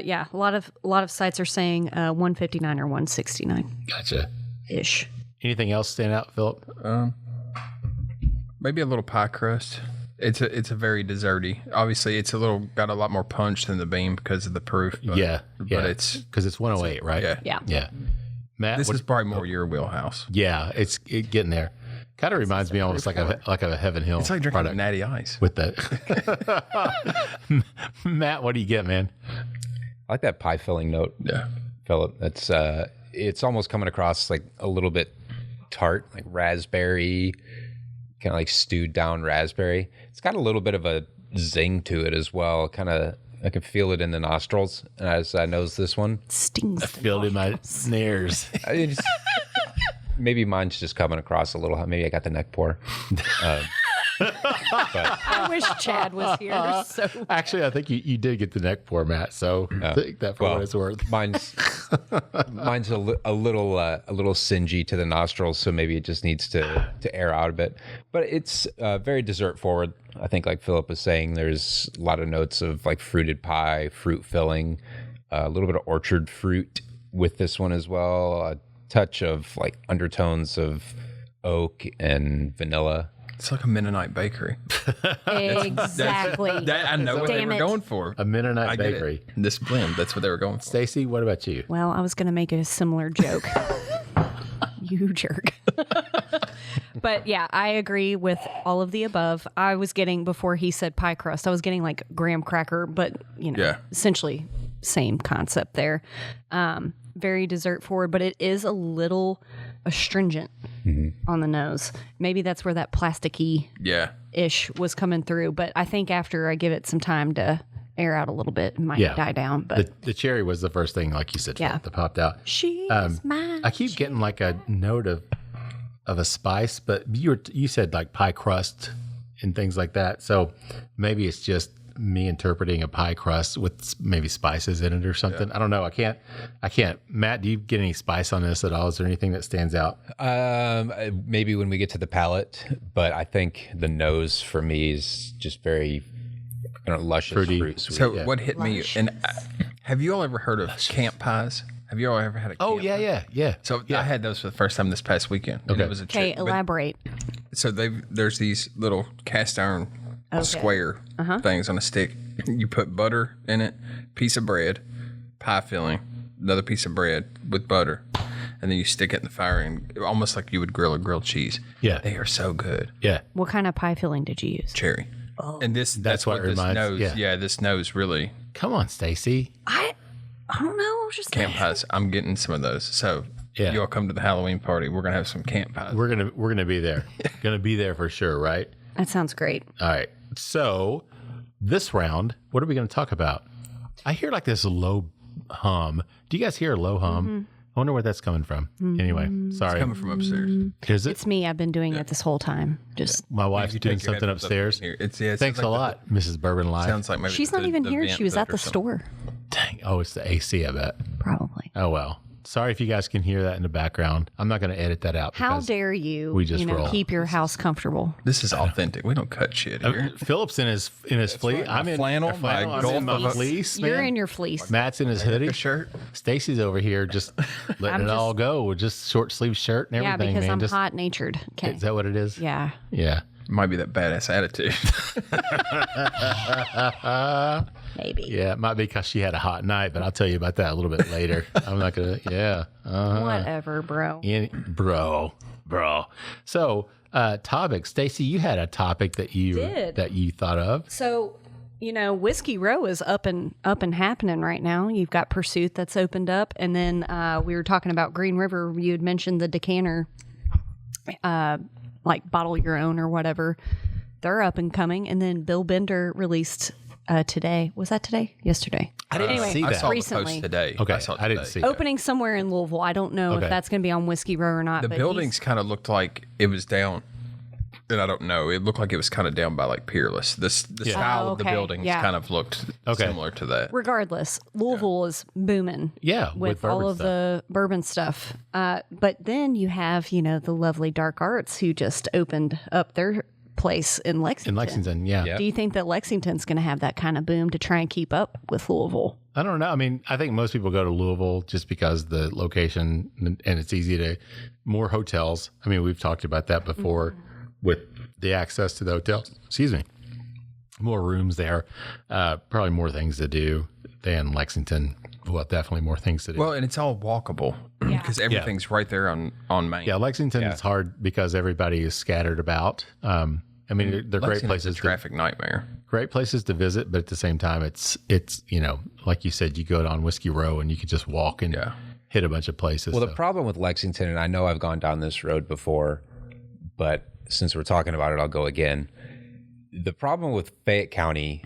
Yeah, a lot of sites are saying 159 or 169 Gotcha. ish. Anything else stand out, Philip? Maybe a little pie crust. It's a very desserty. Obviously, it's got a lot more punch than the Beam because of the proof. But, Yeah. but it's because it's 108, right? yeah. Yeah. Yeah. Matt, This what- is probably more your wheelhouse. yeah, it's getting there. Kind of reminds me almost like a Heaven Hill It's like drinking product Natty Ice. with that. Matt, what do you get, man? I like that pie filling note, Yeah. Philip. It's almost coming across like a little bit tart, like raspberry, kind of like stewed down raspberry. It's got a little bit of a zing to it as well. Kind of, I can feel it in the nostrils as I nose this one. Stings. Filled in my snares. Maybe mine's just coming across a little. Maybe I got the neck pour. I wish Chad was here. So Actually, I think you did get the neck pour, Matt. So take that for what it's worth. Mine's a little singy to the nostrils, so maybe it just needs to air out a bit. But it's very dessert forward. I think, like Philip was saying, there's a lot of notes of like fruited pie, fruit filling, a little bit of orchard fruit with this one as well. A touch of like undertones of oak and vanilla. It's like a Mennonite bakery. exactly. I know what they Damn were it. going for. A Mennonite I get it. bakery. This blend, that's what they were going for. Stacey, what about you? Well, I was going to make a similar joke. You jerk. But yeah, I agree with all of the above. I was getting, before he said pie crust, I was getting like graham cracker, but Yeah. essentially same concept there. Very dessert forward, but it is a little astringent on the nose. Maybe that's where that plasticky Yeah. ish was coming through. But I think after I give it some time to air out a little bit, it might die down. But The cherry was the first thing, like you said, Yeah. that popped out. she's mine. I keep getting like a note of of a spice, but you said like pie crust and things like that. So maybe it's just me interpreting a pie crust with maybe spices in it or something. I don't know. I can't. Matt, do you get any spice on this at all? Is there anything that stands out? Maybe when we get to the palate, but I think the nose for me is just very luscious, fruity, fruit sweet. So what hit me, and have you all ever heard of camp pies? Have you all ever had a camp pie? Yeah. So I had those for the first time this past weekend. And it was Okay, elaborate. So there's these little cast iron square things on a stick. You put butter in it, piece of bread, pie filling, another piece of bread with butter, and then you stick it in the fire, and almost like you would grill a grilled cheese. Yeah. They are so good. Yeah. What kind of pie filling did you use? Cherry. Oh. And that's what it this reminds. nose. Yeah, this nose really. Come on, Stacy. I don't know. I was just Camp pies. I'm getting some of those. So you all come to the Halloween party. We're gonna have some camp pies. We're gonna be there. Gonna be there for sure, right? That sounds great. All right. So this round, what are we going to talk about? I hear like this low hum. Do you guys hear a low hum? Mm-hmm. I wonder where that's coming from. Anyway, sorry. It's coming from upstairs. Is it? It's me. I've been doing it this whole time. Just My wife's You doing take your something headphones up upstairs. here. It Thanks sounds a like lot, Mrs. Bourbon Life. Sounds like maybe she's not even here. She was at the store. Dang. Oh, it's the AC, I bet. Probably. Oh, well. Sorry if you guys can hear that in the background. I'm not going to edit that out. How because dare you? we just roll. Keep your house comfortable. This is authentic. We don't cut shit here. Philip's in his fleece. right. I'm in Flannel, my I'm Gulf in my of a- fleece. You're man. in your fleece. Matt's in his hoodie. Shirt. Stacy's over here just letting it all go with just short sleeve shirt and Yeah, everything. because man. I'm just, hot natured. Okay. Is that what it is? Yeah. Yeah. Might be that badass attitude. Maybe. Yeah, it might be because she had a hot night, but I'll tell you about that a little bit later. I'm not going to, yeah. Whatever, bro. Bro. So, topic. Stacy, you had a topic that you thought of. So, Whiskey Row is up and happening right now. You've got Pursuit that's opened up, and then we were talking about Green River. You had mentioned the decanter, like bottle your own or whatever. They're up and coming, and then Bill Bender released today. Was that today? Yesterday. I didn't see I that. saw Recently. the post today. Okay, I didn't see that. Opening somewhere in Louisville. I don't know Okay. if that's going to be on Whiskey Row or not. The but buildings kind of looked like it was down. And I don't know. It looked like it was kind of down by like Peerless. The style of the okay. buildings Yeah. kind of looked similar to that. regardless, Louisville is booming. Yeah, with bourbon all of stuff. the bourbon stuff. But then you have, the lovely Dark Arts who just opened up their place in Lexington. In Lexington, yeah. Do you think that Lexington's going to have that kind of boom to try and keep up with Louisville? I don't know. I mean, I think most people go to Louisville just because the location and it's easy to more hotels. I mean, we've talked about that before with the access to the hotels. Excuse me. More rooms there. Probably more things to do than Lexington. Well, definitely more things to do. Well, and it's all walkable because everything's right there on Main. yeah, Lexington is hard because everybody is scattered about. I mean, they're great Lexington's places. a traffic nightmare. Great places to visit, but at the same time, it's like you said, you go down Whiskey Row and you could just walk and hit a bunch of places. Well, so. the problem with Lexington, and I know I've gone down this road before, but since we're talking about it, I'll go again. The problem with Fayette County,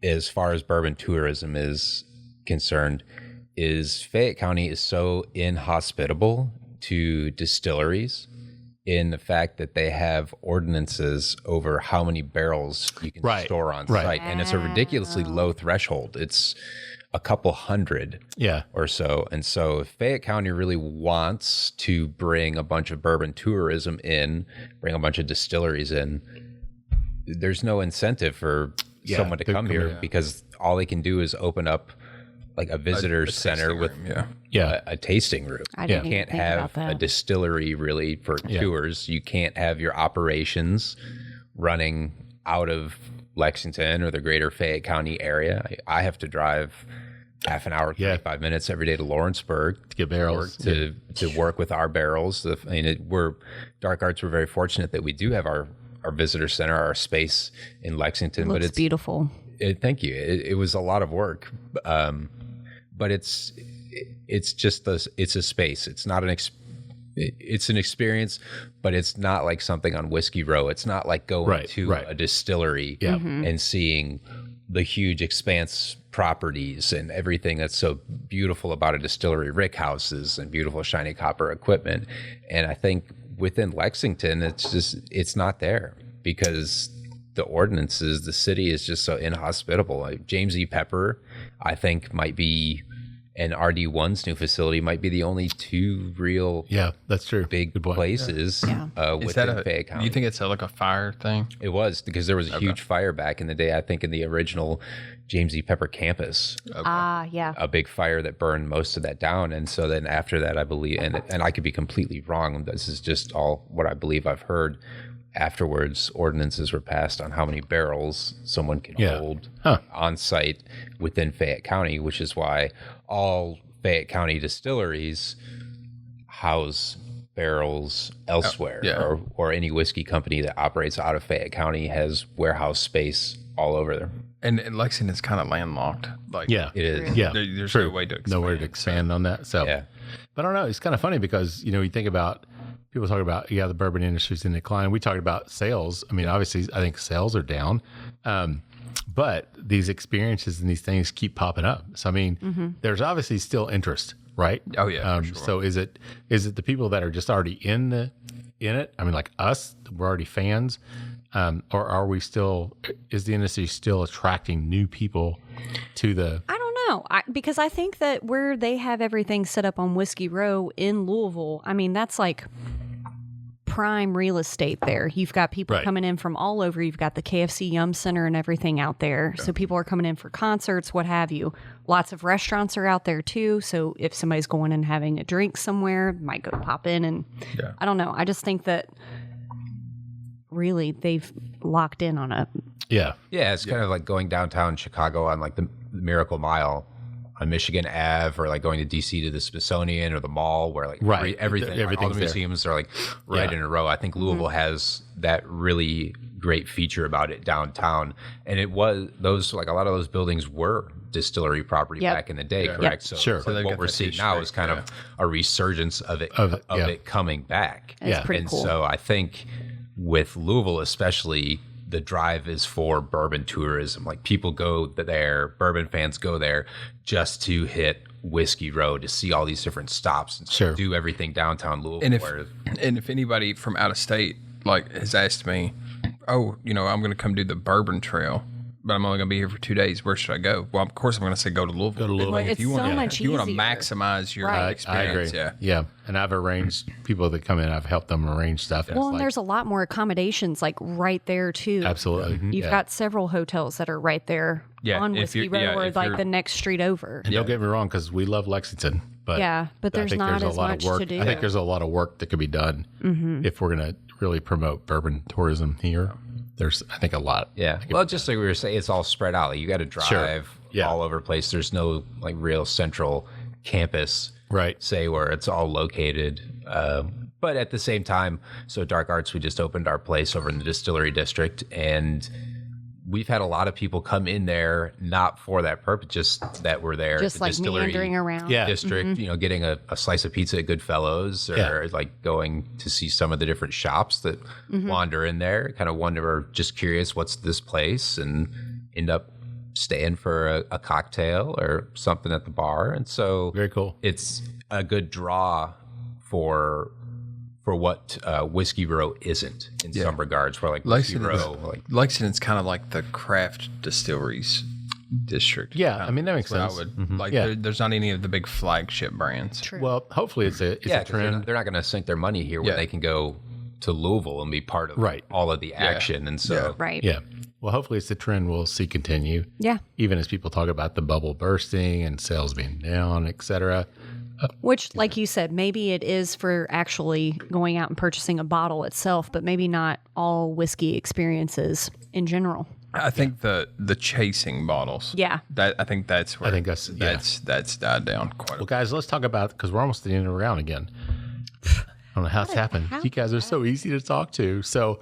as far as bourbon tourism is concerned, is Fayette County is so inhospitable to distilleries in the fact that they have ordinances over how many barrels you can store on site. And it's a ridiculously low threshold. It's a couple hundred or so. And so if Fayette County really wants to bring a bunch of bourbon tourism in, bring a bunch of distilleries in, there's no incentive for someone to come here because all they can do is open up like a visitor center with a tasting room. You can't have a distillery really for tours. You can't have your operations running out of Lexington or the greater Fayette County area. I have to drive half an hour, 35 minutes every day to Lawrenceburg to get barrels to work with our barrels. I mean, Dark Arts, we're very fortunate that we do have our visitor center, our space in Lexington. But it's beautiful. Thank you. It was a lot of work, but it's just it's a space. It's not it's an experience, but it's not like something on Whiskey Row. It's not like going to a distillery and seeing the huge expanse properties and everything that's so beautiful about a distillery, rick houses and beautiful shiny copper equipment. And I think within Lexington, it's not there because the ordinances, the city is just so inhospitable. Like James E. Pepper, I think might be, and RD1's new facility might be the only two real that's true. big places within Fayette County. Do you think it's like a fire thing? It was, because there was a huge fire back in the day, I think in the original James E. Pepper campus. A big fire that burned most of that down. And so then after that, I believe, and I could be completely wrong, this is just all what I believe I've heard, afterwards ordinances were passed on how many barrels someone can hold on site within Fayette County, which is why all Fayette County distilleries house barrels elsewhere, or any whiskey company that operates out of Fayette County has warehouse space all over there. And Lexington's kind of landlocked. Like, it is. There's no way to expand. Nowhere to expand on that. So, but I don't know. It's kind of funny because, you think about, people talk about, the bourbon industry's in decline. We talked about sales. I mean, obviously, I think sales are down. But these experiences and these things keep popping up. So, I mean, there's obviously still interest, right? Oh, yeah. For sure. So is it the people that are just already in it? I mean, like us, we're already fans. Or are we still, is the industry still attracting new people to the... I don't know. Because I think that where they have everything set up on Whiskey Row in Louisville, I mean, that's like prime real estate there. You've got people coming in from all over. You've got the KFC Yum Center and everything out there. So people are coming in for concerts, what have you. Lots of restaurants are out there too. So if somebody's going and having a drink somewhere, might go pop in and I don't know. I just think that really they've locked in on a... It's kind of like going downtown Chicago on like the Miracle Mile on Michigan Ave, or like going to DC to the Smithsonian or the mall, where like everything all the museums are like in a row. I think Louisville has that really great feature about it downtown, and it was like a lot of those buildings were distillery property back in the day, correct? So what we're seeing now is kind of a resurgence of it coming back. That's pretty cool. So I think with Louisville especially, the drive is for bourbon tourism. Like people go there, bourbon fans go there just to hit Whiskey Row to see all these different stops and do everything downtown Louisville. And if anybody from out of state like has asked me, I'm going to come do the Bourbon Trail, but I'm only going to be here for 2 days. Where should I go? Well, of course, I'm going to say go to Louisville. Go to Louisville. Well, if you want to easier. maximize your experience. I agree. Yeah. And I've arranged people that come in. I've helped them arrange stuff. And there's a lot more accommodations like right there too. Absolutely. Mm-hmm. You've got several hotels that are right there on Whiskey Row or like the next street over. And don't get me wrong, because we love Lexington. But there's not as much to do. I think there's a lot of work that could be done if we're going to really promote bourbon tourism here. There's, I think, a lot. Yeah. Well, just like we were saying, it's all spread out. Like, you got to drive all over the place. There's no like real central campus, say, where it's all located. But at the same time, so Dark Arts, we just opened our place over in the Distillery District, and we've had a lot of people come in there not for that purpose, just that we're there. Just like meandering around. District, getting a slice of pizza at Goodfellows, or like going to see some of the different shops that wander in there, kind of wonder, just curious, what's this place, and end up staying for a cocktail or something at the bar. And so very cool. It's a good draw for what Whiskey Row isn't in some regards. Where like Whiskey Row, Lexington's kind of like the craft distilleries district. Yeah, I mean that makes sense. There's not any of the big flagship brands. True. Well, hopefully it's a trend. They're not going to sink their money here when they can go to Louisville and be part of all of the action. And so Well, hopefully it's the trend we'll see continue. Yeah. Even as people talk about the bubble bursting and sales being down, et cetera. Which, like you said, maybe it is for actually going out and purchasing a bottle itself, but maybe not all whiskey experiences in general. I think the chasing bottles. Yeah. I think that's where that's died down quite a bit. Well, guys, let's talk about, because we're almost at the end of the round again. I don't know how it's happened. You guys are so easy to talk to. So,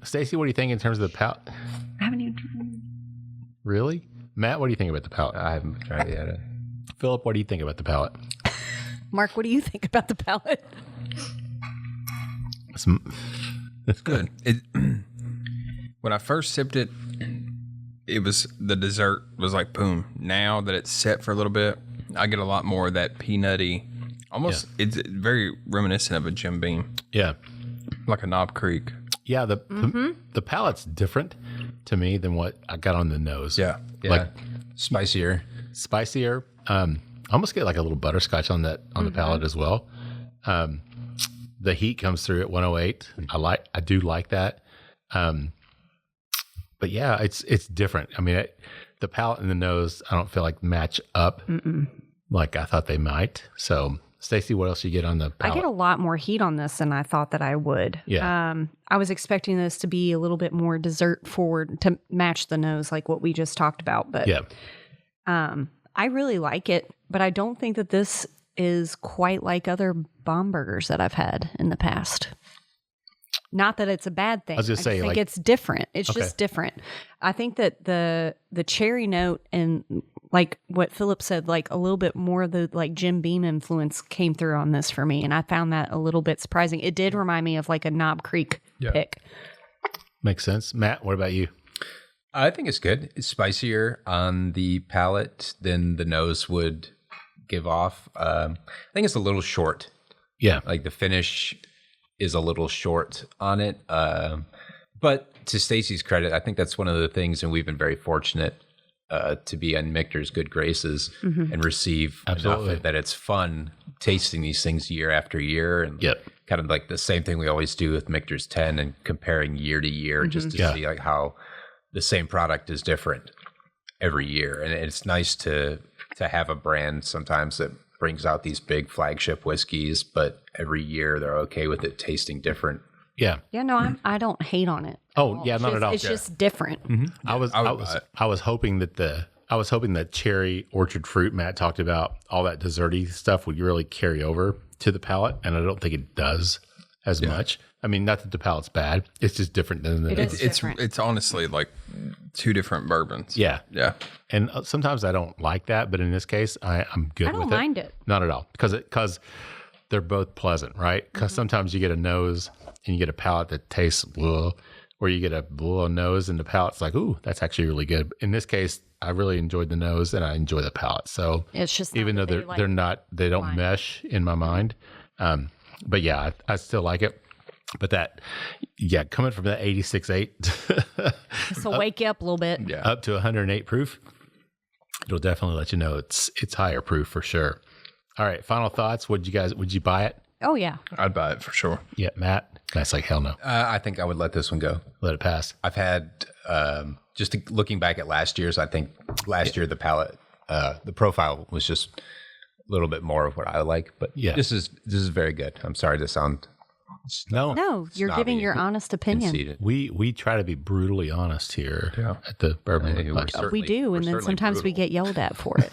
Stacey, what do you think in terms of the palate? I haven't even tried. Really? Matt, what do you think about the palate? I haven't tried it yet. Philip, what do you think about the palate? Mark, what do you think about the palate? It's good. When I first sipped it, it was, the dessert was like boom. Now that it's set for a little bit, I get a lot more of that peanutty, Almost, it's very reminiscent of a Jim Beam. Yeah. Like a Knob Creek. Yeah, the palate's different to me than what I got on the nose. Yeah. Like spicier. Almost get like a little butterscotch on the palate as well. The heat comes through at 108. I do like that. But yeah, it's different. I mean, the palate and the nose, I don't feel like match up like I thought they might. So, Stacey, what else you get on the palate? I get a lot more heat on this than I thought that I would. Yeah. I was expecting this to be a little bit more dessert forward to match the nose, like what we just talked about. But I really like it, but I don't think that this is quite like other Bombergers that I've had in the past. Not that it's a bad thing. I was going to say, think it's different. It's just different. I think that the cherry note and like what Philip said, like a little bit more of the like Jim Beam influence came through on this for me, and I found that a little bit surprising. It did remind me of like a Knob Creek pick. Makes sense. Matt, what about you? I think it's good. It's spicier on the palate than the nose would give off. I think it's a little short. Yeah. Like the finish is a little short on it. But to Stacey's credit, I think that's one of the things, and we've been very fortunate to be on Michter's good graces and receive enough that it's fun tasting these things year after year. And kind of like the same thing we always do with Michter's 10 and comparing year to year just to see like how the same product is different every year. And it's nice to have a brand sometimes that brings out these big flagship whiskeys, but every year they're okay with it tasting different. Yeah. Yeah, no, I don't hate on it. Oh, yeah, not at all. It's just different. I was hoping that cherry orchard fruit Matt talked about, all that desserty stuff would really carry over to the palate, and I don't think it does as much. I mean, not that the palate's bad. It's just different than the It's honestly like two different bourbons. Yeah. Yeah. And sometimes I don't like that, but in this case, I'm good with it. I don't mind it. Not at all. Because they're both pleasant, right? Because sometimes you get a nose and you get a palate that tastes bleh, or you get a bleh nose and the palate's like, ooh, that's actually really good. In this case, I really enjoyed the nose and I enjoy the palate. So it's just even though they don't mesh in my mind. But yeah, I still like it. But coming from that 86.8 this will wake you up a little bit. Yeah. Up to 108 proof, it'll definitely let you know it's higher proof for sure. All right, final thoughts. Would you buy it? Oh yeah, I'd buy it for sure. Yeah, Matt. That's like hell no. I think I would let this one go. Let it pass. I've had looking back at last year's. I think last year the palate, the profile was just a little bit more of what I like. But this is very good. I'm sorry to sound. No, you're giving your honest opinion. Conceited. We try to be brutally honest here at the Bourbon Life Podcast. We do, and then sometimes we get yelled at for it.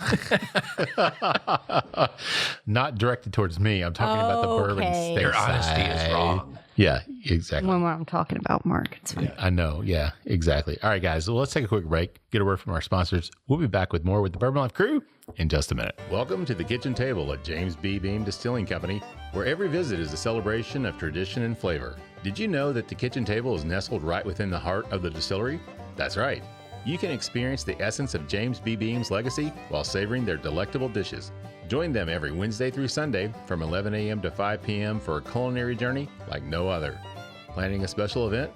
Not directed towards me. I'm talking about the bourbon state. Your honesty is wrong. Yeah, exactly. When I'm talking about Mark, it's fine. I know. Yeah, exactly. All right, guys. Well, let's take a quick break. Get a word from our sponsors. We'll be back with more with the Bourbon Life Crew in just a minute. Welcome to the kitchen table at James B. Beam Distilling Company, where every visit is a celebration of tradition and flavor. Did you know that the kitchen table is nestled right within the heart of the distillery? That's right. You can experience the essence of James B. Beam's legacy while savoring their delectable dishes. Join them every Wednesday through Sunday from 11 a.m. to 5 p.m. for a culinary journey like no other. Planning a special event?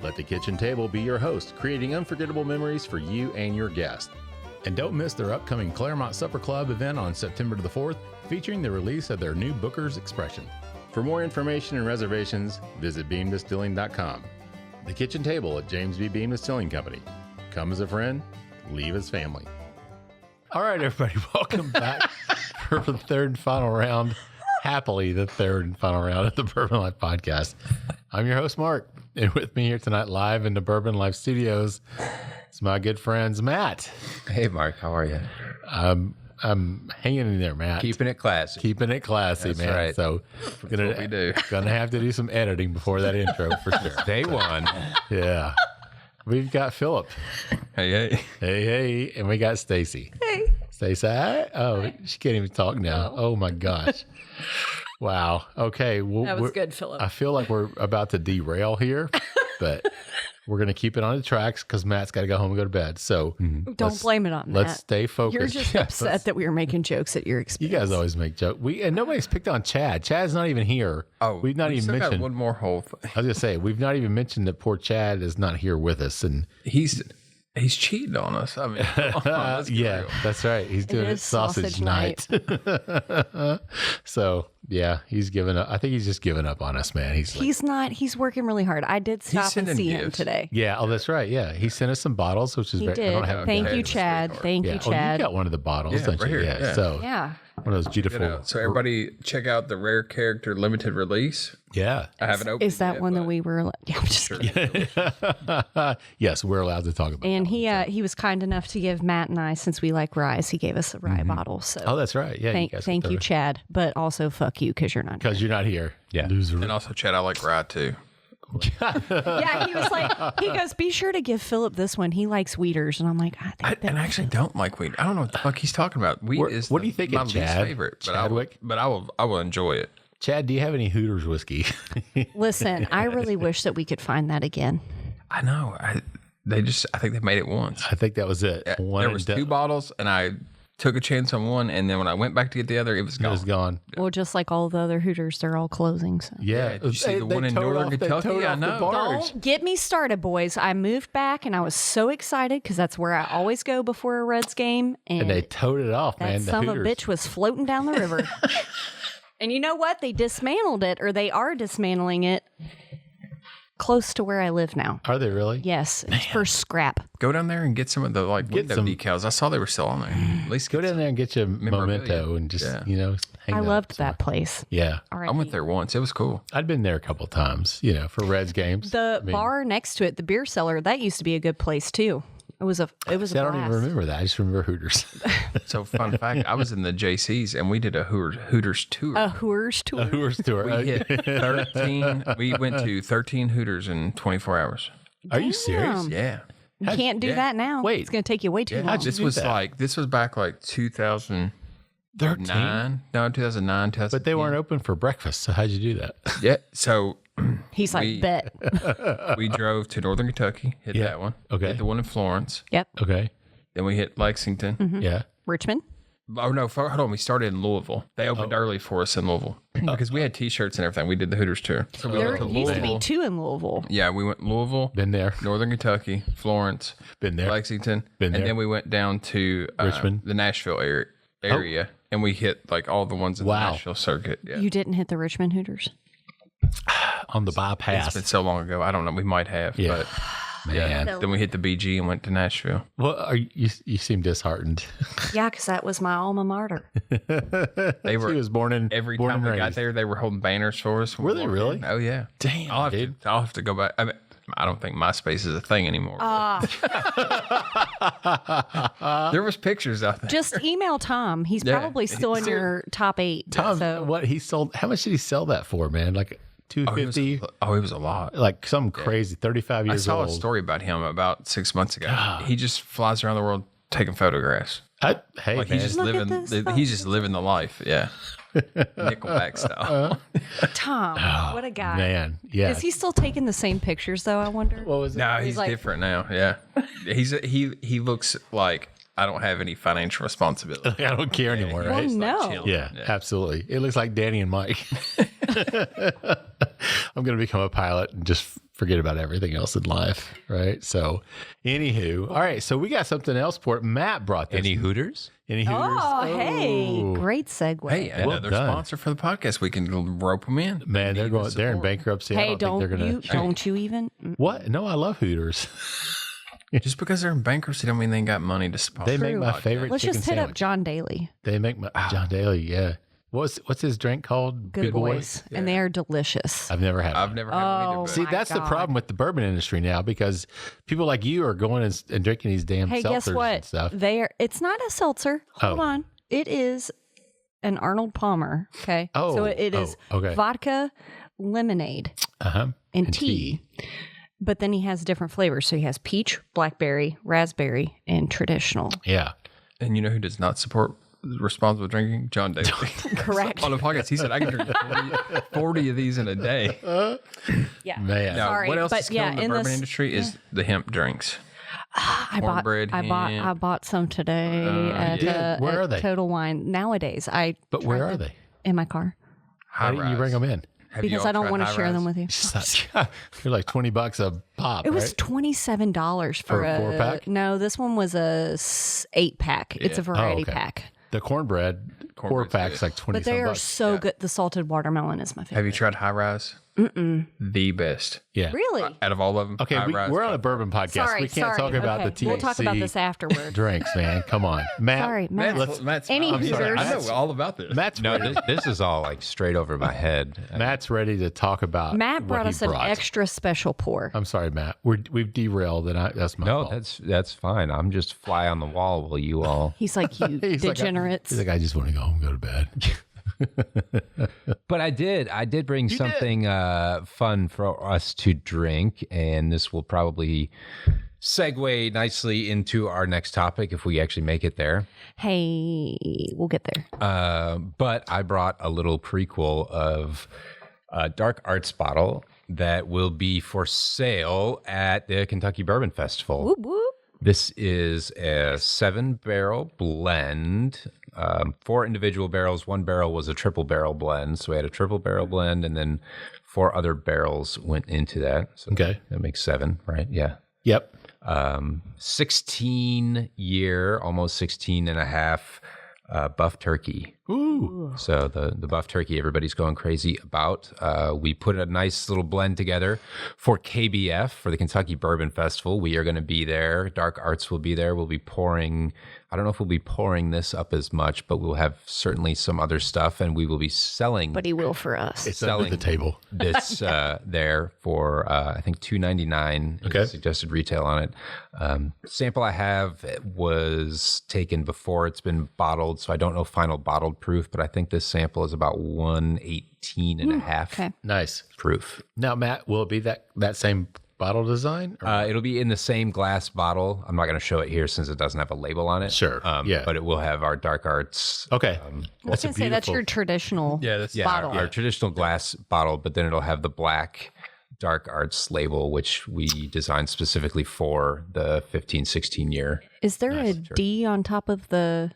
Let the kitchen table be your host, creating unforgettable memories for you and your guests. And don't miss their upcoming Claremont Supper Club event on September the 4th, featuring the release of their new Booker's Expression. For more information and reservations, visit beamdistilling.com. The kitchen table at James B. Beam Distilling Company. Come as a friend, leave as family. All right, everybody, welcome back for the third and final round. Happily, the third and final round of the Bourbon Life Podcast. I'm your host, Mark, and with me here tonight live in the Bourbon Life Studios, it's my good friends, Matt. Hey, Mark, how are you? I'm hanging in there, Matt. Keeping it classy. Keeping it classy, That's man. right. So gonna have to do some editing before that intro for sure. Day one. Yeah. We've got Philip. Hey. Hey. And we got Stacey. Hey. Stacey, she can't even talk now. Oh my gosh. Wow. Okay. Well, that was good, Philip. I feel like we're about to derail here, but We're going to keep it on the tracks because Matt's got to go home and go to bed. So don't blame it on Matt. Let's stay focused. You're just upset that we were making jokes at your expense. You guys always make jokes. And nobody's picked on Chad. Chad's not even here. Oh, we've not even mentioned. Got one more whole thing. I was going to say, we've not even mentioned that poor Chad is not here with us. And he's cheating on us. I mean, yeah, real. That's right. He's doing it sausage night. So yeah, he's given up. I think he's just given up on us, man. He's not. He's working really hard. I did stop and see him today. Yeah. Oh, that's right. Yeah, he sent us some bottles, which is he very. did. I don't have Thank you, Chad. Thank you, Chad. You got one of the bottles, don't right you? here. Yeah. So yeah. One of those beautiful. So everybody check out the Rare Character limited release. Yeah. I haven't opened. Is that one that we were? Yeah, I'm just kidding. Yes, we're allowed to talk about. And he was kind enough to give Matt and I, since we like rye, he gave us a rye bottle. So that's right. Yeah. Thank you, Chad. But also fuck you because you're not. Because you're not here. Yeah. Loser. And also, Chad, I like rye too. Yeah, he was like, he goes, be sure to give Philip this one. He likes Weeders, and I'm like, I actually don't like wheat. I don't know what the fuck he's talking about. Wheat is what do you think my of least Chad? favorite, Chadwick? but I will enjoy it. Chad, do you have any Hooters whiskey? Listen, I really wish that we could find that again. I know. I think they made it once. I think that was it. There was 2 bottles, and I took a chance on one, and then when I went back to get the other, it was gone. It was gone. Well, just like all the other Hooters, they're all closing. So. Yeah. Did you see the one in Northern Kentucky? I know. Don't get me started, boys. I moved back, and I was so excited because that's where I always go before a Reds game. And they towed it off, that man. son of a bitch was floating down the river. And you know what? They dismantled it, or they are dismantling it close to where I live now. Are they really? Yes. It's for scrap. Go down there and get some of the window decals. I saw they were still on there. At least go down there and get your memento and just, hang I out loved that place. Yeah. I went there once. It was cool. I'd been there a couple of times, for Reds games. The bar next to it, the beer cellar, that used to be a good place too. It was a blast. I don't even remember that. I just remember Hooters. So fun fact, I was in the JCs and we did a Hooters tour. A Hooters tour? A Hooters tour. We hit 13. We went to 13 Hooters in 24 hours. Are you serious? Yeah. You can't do that now. Wait. It's going to take you way too long. This was back like 2009. No, 2009. But they weren't open for breakfast. So how'd you do that? Yeah. So he's like, bet. We drove to Northern Kentucky, hit that one. Okay. Hit the one in Florence. Yep. Okay. Then we hit Lexington. Mm-hmm. Yeah. Richmond. Oh, no. Hold on. We started in Louisville. They opened early for us in Louisville because we had T-shirts and everything. We did the Hooters tour. So we There went to used to be Louisville. 2 in Louisville. Yeah, we went Louisville. Been there. Northern Kentucky, Florence. Been there. Lexington. Been there. And then we went down to Richmond. the Nashville area. And we hit like all the ones in the Nashville circuit. Yeah. You didn't hit the Richmond Hooters? On the bypass. It's been so long ago. I don't know. We might have. Yeah. But Man. Then we hit the BG and went to Nashville. Well, you seem disheartened. Yeah, because that was my alma mater. They were. He was born in. Every born time and we got raised. there, they were holding banners for us. Were they really? Oh yeah. Damn, I'll dude. have to go back. I mean, I don't think MySpace is a thing anymore. There was pictures out there. Just email Tom. He's probably still in your top 8. Tom, so. what he sold? How much did he sell that for, man? Like $250? It was a lot. Like some crazy 35 years I saw old. a story about him about 6 months ago. He just flies around the world taking photographs. Hey, Like man. he's just Look at living. this He's just living the life. Yeah. Nickelback style. Tom, what a guy. Man, yeah. Is he still taking the same pictures, though, I wonder? What was it? No, he's like- different now. Yeah. He looks like I don't have any financial responsibility. I don't care anymore, Well, right? no. chilling. Yeah, absolutely. It looks like Danny and Mike. I'm going to become a pilot and just forget about everything else in life, right? So, anywho, all right. So we got something else. Matt brought this. Any Hooters? Any Hooters? Oh, hey. Great segue. Hey, Well another done. sponsor for the podcast. We can rope them in. Man, they're Need going. the They're in support. bankruptcy. I Hey, don't think they're going to. don't you even? What? No, I love Hooters. Just because they're in bankruptcy don't mean they ain't got money to sponsor. They make my podcast. favorite Let's chicken just hit up sandwich. John Daly. They make my John Daly. Yeah. What's his drink called? Good boys. And they are delicious. I've never had. I've one. never had one either. Oh, But See, my that's the God. problem with the bourbon industry now because people like you are going and drinking these damn Hey, seltzers guess and what? stuff. It's not a seltzer. Hold Oh. on. It is an Arnold Palmer. Okay. Oh, So it is okay. vodka, lemonade, Uh-huh. and tea. But then he has different flavors. So he has peach, blackberry, raspberry, and traditional. Yeah. And you know who does not support responsible drinking, John Daly. Correct. On the podcast, he said I can drink 40 of these in a day. Yeah. Man. Now, Sorry, what else but is killing the bourbon industry is the hemp drinks. I bought some today Where are they? Total Wine. Nowadays, But where are they? In my car. Why didn't you bring them in? Because I don't want to share them with you. They're like $20 a pop. It was right? $27 For a 4-pack? No, this one was a 8-pack. It's a variety pack. The cornbread 4-pack's like 20. But they are so good. The salted watermelon is my favorite. Have you tried High Rise? The best. Yeah. Really? Out of all of them. Okay, we're on a bourbon podcast. We can't talk about the THC. We'll talk about this afterward. Drinks, man. Come on, Matt. Sorry, Matt. Matt's Any I'm sorry, Hooters. I know all about this. Matt's No, ready. this is all like straight over my head. Matt's ready to talk about. Matt what brought he us an extra special pour. I'm sorry, Matt. We've derailed, and that's my fault. That's fine. I'm just fly on the wall while you all. He's like, you degenerates. He's like, I just want to go home and go to bed. But I did bring something fun for us to drink, and this will probably segue nicely into our next topic if we actually make it there. Hey, we'll get there. But I brought a little prequel of a Dark Arts bottle that will be for sale at the Kentucky Bourbon Festival. Whoop, whoop. This is a 7-barrel blend, 4 individual barrels. 1 barrel was a triple barrel blend. So we had a triple barrel blend, and then 4 other barrels went into that. So Okay. that makes 7, right? Yeah. Yep. 16 year, almost 16 and a half buff turkey. Ooh. So the buff turkey everybody's going crazy about. We put a nice little blend together for KBF, for the Kentucky Bourbon Festival. We are going to be there. Dark Arts will be there. We'll be pouring, I don't know if we'll be pouring this up as much, but we'll have certainly some other stuff, and we will be selling. But he will for us. It's under the table. This there for I think $2.99 Okay. suggested retail on it. Sample I have was taken before it's been bottled, so I don't know final bottled proof, but I think this sample is about 118 and a half Okay. Nice. proof. Now, Matt, will it be that same bottle design? Or- It'll be in the same glass bottle. I'm not going to show it here since it doesn't have a label on it. Sure, yeah. But it will have our Dark Arts. okay. I was going to say, that's your traditional bottle. Our traditional glass bottle, but then it'll have the black Dark Arts label, which we designed specifically for the 15, 16 year. Is there a D on top of the...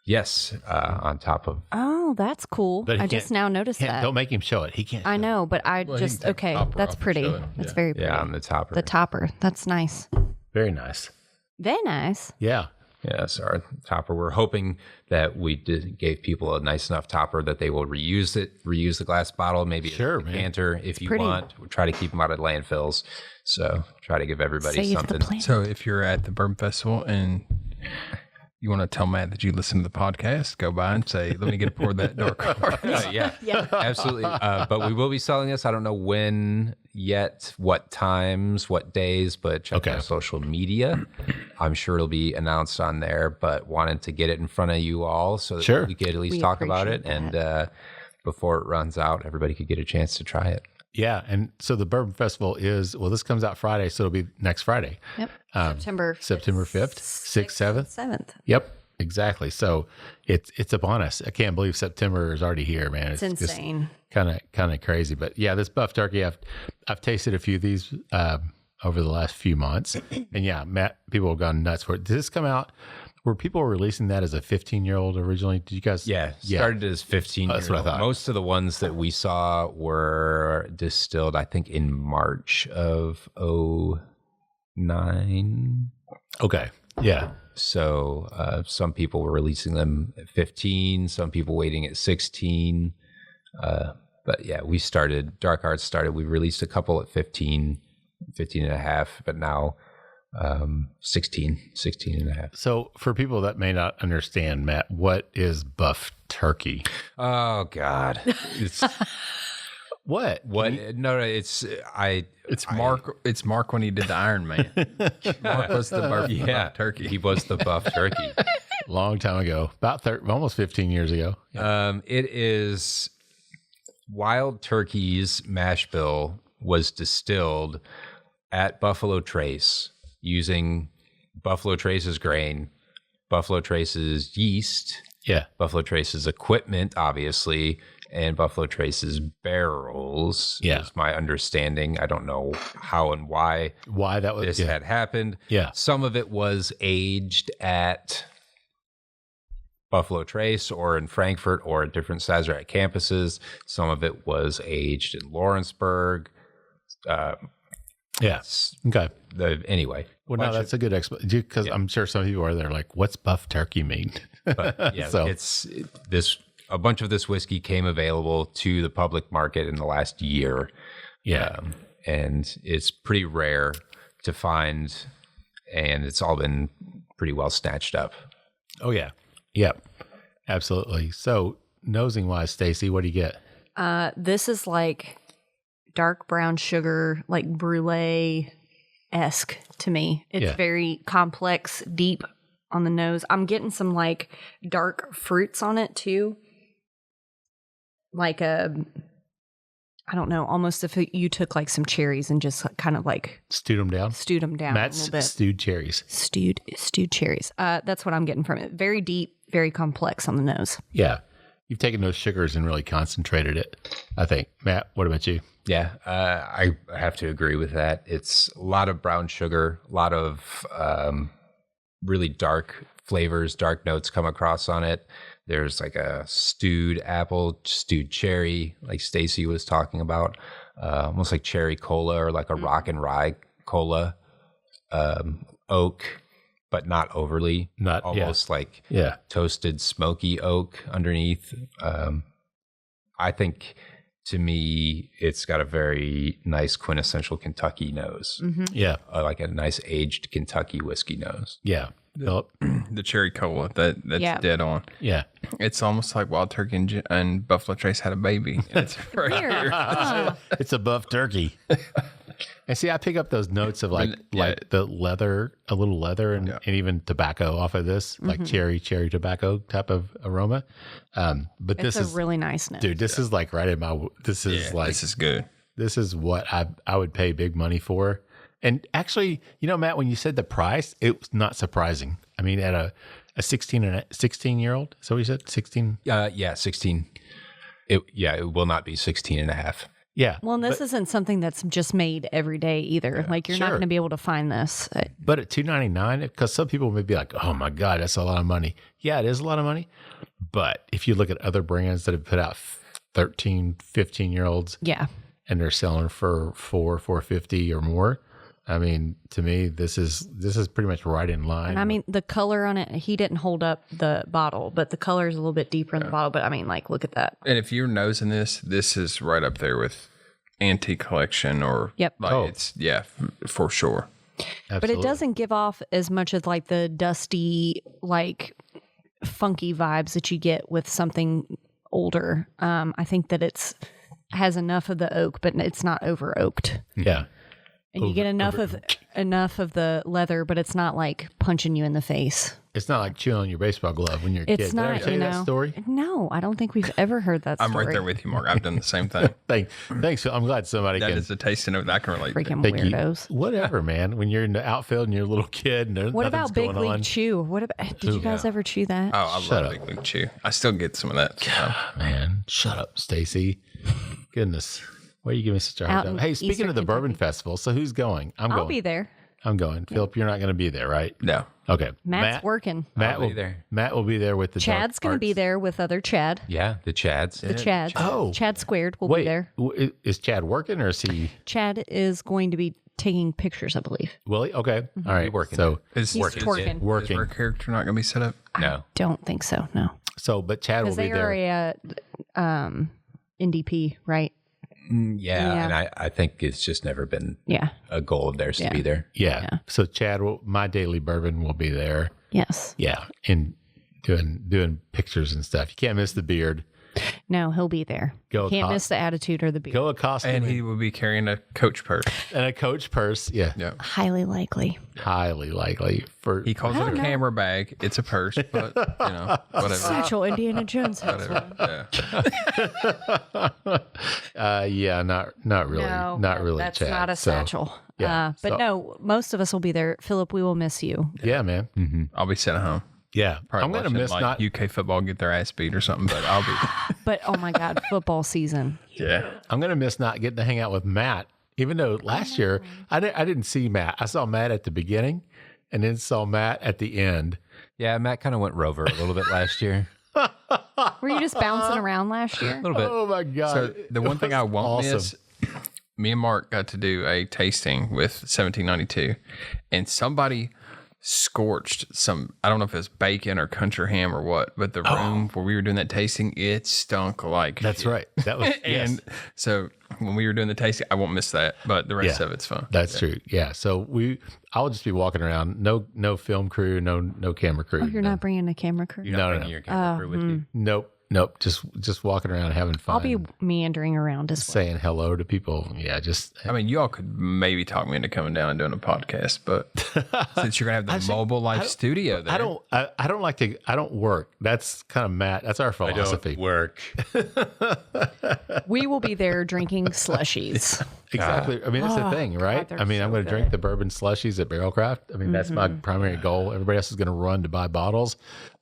Yes, on top of. Oh, that's cool. But he I just can't- now noticed that. Don't make him show it. He can't. I know, but I Well, he just... can take the Okay, topper that's off and pretty. show it. That's Yeah. very pretty. Yeah, on the topper. The topper. That's nice. Very nice. Very nice. Yeah. Yes, our topper. We're hoping that we gave people a nice enough topper that they will reuse the glass bottle, maybe Sure, a man. decanter if you pretty. want. We'll try to keep them out of landfills. So try to give everybody Save the something. planet. So if you're at the Bourbon Festival and you want to tell Matt that you listen to the podcast, go by and say, let me get a pour of that Dark Arts. Yeah, absolutely. But we will be selling this. I don't know when yet, what times, what days, but check our social media. I'm sure it'll be announced on there, but wanted to get it in front of you all so that we could at least talk about it. appreciate And before it runs out, everybody could get a chance to try it. Yeah. And so the Bourbon Festival is, well, this comes out Friday, so it'll be next Friday. Yep. September 5th, 6th, 7th. 7th. Yep. Exactly. So it's upon us. I can't believe September is already here, man. It's insane. Kind of crazy. But yeah, this buff turkey, I've tasted a few of these over the last few months. And yeah, Matt, people have gone nuts for it. Did this come out? Were people releasing that as a 15-year-old originally? Did you guys? Yeah, started as 15 that's years what I old. thought. Most of the ones that we saw were distilled, I think, in March of 2009. Okay. Yeah. So some people were releasing them at 15, some people waiting at 16. But yeah, Dark Arts started, we released a couple at 15 and a half, but now 16 and a half. So for people that may not understand, Matt, what is buff turkey? Oh God. It's What? no, it's Mark when he did the Iron Man. Mark was the buff turkey. He was the buff turkey. Long time ago, about almost 15 years ago. It is Wild Turkey's mash bill was distilled at Buffalo Trace using Buffalo Trace's grain, Buffalo Trace's yeast, Yeah. Buffalo Trace's equipment, obviously, and Buffalo Trace's barrels. Yeah. Is my understanding. I don't know how and why that was this had happened. Yeah. Some of it was aged at Buffalo Trace or in Frankfurt or at different Sazerac campuses. Some of it was aged in Lawrenceburg. Yeah. Okay. Anyway. Well, no, that's a good explanation because I'm sure some people are there like, what's buff turkey mean? But yeah, So- a bunch of this whiskey came available to the public market in the last year. Yeah. And it's pretty rare to find, and it's all been pretty well snatched up. Oh, yeah. Yep. Absolutely. So, nosing wise, Stacy, what do you get? This is like dark brown sugar, like brulee-esque to me. It's very complex, deep on the nose. I'm getting some like dark fruits on it too. Like I don't know, almost if you took like some cherries and just kind of like Stewed them down? a Matt's little bit. stewed cherries. Stewed cherries. That's what I'm getting from it. Very deep, very complex on the nose. Yeah. You've taken those sugars and really concentrated it, I think. Matt, what about you? Yeah, I have to agree with that. It's a lot of brown sugar, a lot of really dark flavors, dark notes come across on it. There's like a stewed apple, stewed cherry, like Stacy was talking about, almost like cherry cola or like a rock and rye cola, oak, but not overly, almost like toasted smoky oak underneath. I think to me, it's got a very nice quintessential Kentucky nose. Mm-hmm. Yeah. Like a nice aged Kentucky whiskey nose. Yeah. Philip? The cherry cola, that's dead on. Yeah. It's almost like Wild Turkey and Buffalo Trace had a baby. And it's right here. It's a buff turkey. And see, I pick up those notes of like the leather, a little leather, and even tobacco off of this, like cherry tobacco type of aroma. But this is a really nice note. dude. This is like right in my. This is good. This is what I would pay big money for. And actually, Matt, when you said the price, it was not surprising. I mean, at a 16-year-old, so we said 16. 16. It will not be 16 and a half. Yeah. Well, and this isn't something that's just made every day either. Like you're not going to be able to find this. But at $2.99, because some people may be like, "Oh my God, that's a lot of money." Yeah, it is a lot of money. But if you look at other brands that have put out 13, 15-year-olds, and they're selling for $450 or more, I mean, to me, this is pretty much right in line. And I mean, the color on it, he didn't hold up the bottle, but the color is a little bit deeper in the bottle. But I mean, like, look at that. And if you're nosing this is right up there with Antique Collection or it's for sure. Absolutely. But it doesn't give off as much as like the dusty, like funky vibes that you get with something older. I think that has enough of the oak, but it's not over oaked. Yeah. And you get enough of the leather, but it's not like punching you in the face. It's not like chewing on your baseball glove when you're a kid. It's not, Did I ever tell you that story? No, I don't think we've ever heard that story. I'm right there with you, Mark. I've done the same thing. Thanks. I'm glad somebody that can. is a tasting of it. I can relate. Freaking Thank weirdos. You. Whatever, man. When you're in the outfield and you're a little kid and what nothing's about Big going League on. Chew? What about? Did you guys ever chew that? Oh, I Shut love up. Big League Chew. I still get some of that. God, man, shut up, Stacy. Goodness. Why are you giving me such a hard Out time? in Hey, speaking Eastern of the Bourbon Kentucky. Festival, so who's going? I'll be there. I'm going. Philip, you're not going to be there, right? No. Okay. Matt's working. Matt I'll will be there. Matt will be there with the Chad's going to be there with other Chad. Yeah, the Chads. The Chads. Oh. Chad Squared will Wait, be there. Is Chad working or is he? Chad is going to be taking pictures, I believe. Will he? Okay. All right. working. So Is He's twerking. Is working. her character not going to be set up? No. Don't think so. No, but Chad will because be they there. are a NDP, right? Yeah, and I think it's just never been Yeah. a goal of theirs to be there. Yeah. So Chad my daily bourbon will be there. Yes. Yeah. And doing pictures and stuff. You can't miss the beard. No, he'll be there. Can't miss the attitude or the beard. Go accost him And he will be carrying a coach purse. and a coach purse. Yeah. Yeah. Highly likely. Highly likely for He calls it a camera bag. It's a purse, but whatever. Satchel Indiana Jones has one. Yeah. not really. No, not really, That's Chad. not a So, satchel. yeah, But so- no, most of us will be there. Philip, we will miss you. Yeah, man. I'll be sitting home. Yeah. Probably I'm going to watching, miss like, not UK football get their ass beat or something, but I'll be. But oh my God, football season. Yeah. I'm going to miss not getting to hang out with Matt, even though last year I didn't see Matt. I saw Matt at the beginning and then saw Matt at the end. Yeah, Matt kind of went rover a little bit last year. Were you just bouncing around last year? A little bit. Oh my God. So the one thing I won't miss, me and Mark got to do a tasting with 1792, and somebody scorched some, I don't know if it was bacon or country ham or what, but the room where we were doing that tasting, it stunk like That's shit. right. That was, And so when we were doing the tasting, I won't miss that, but the rest of it's fun. That's true. Yeah. So I'll just be walking around. No film crew, no camera crew. Oh, you're not bringing a camera crew? You're not bringing your camera crew with you. Nope. Just walking around having fun. I'll be meandering around as well. saying hello to people. Yeah, just I mean, y'all could maybe talk me into coming down and doing a podcast, but since you're gonna have the Mobile Life Studio there, I don't work. That's kind of Matt. That's our philosophy. Work. We will be there drinking slushies. Exactly. I mean, that's the thing, right? they're I mean, I'm so going to drink the bourbon slushies at Barrel Craft. I mean, that's my primary goal. Everybody else is going to run to buy bottles.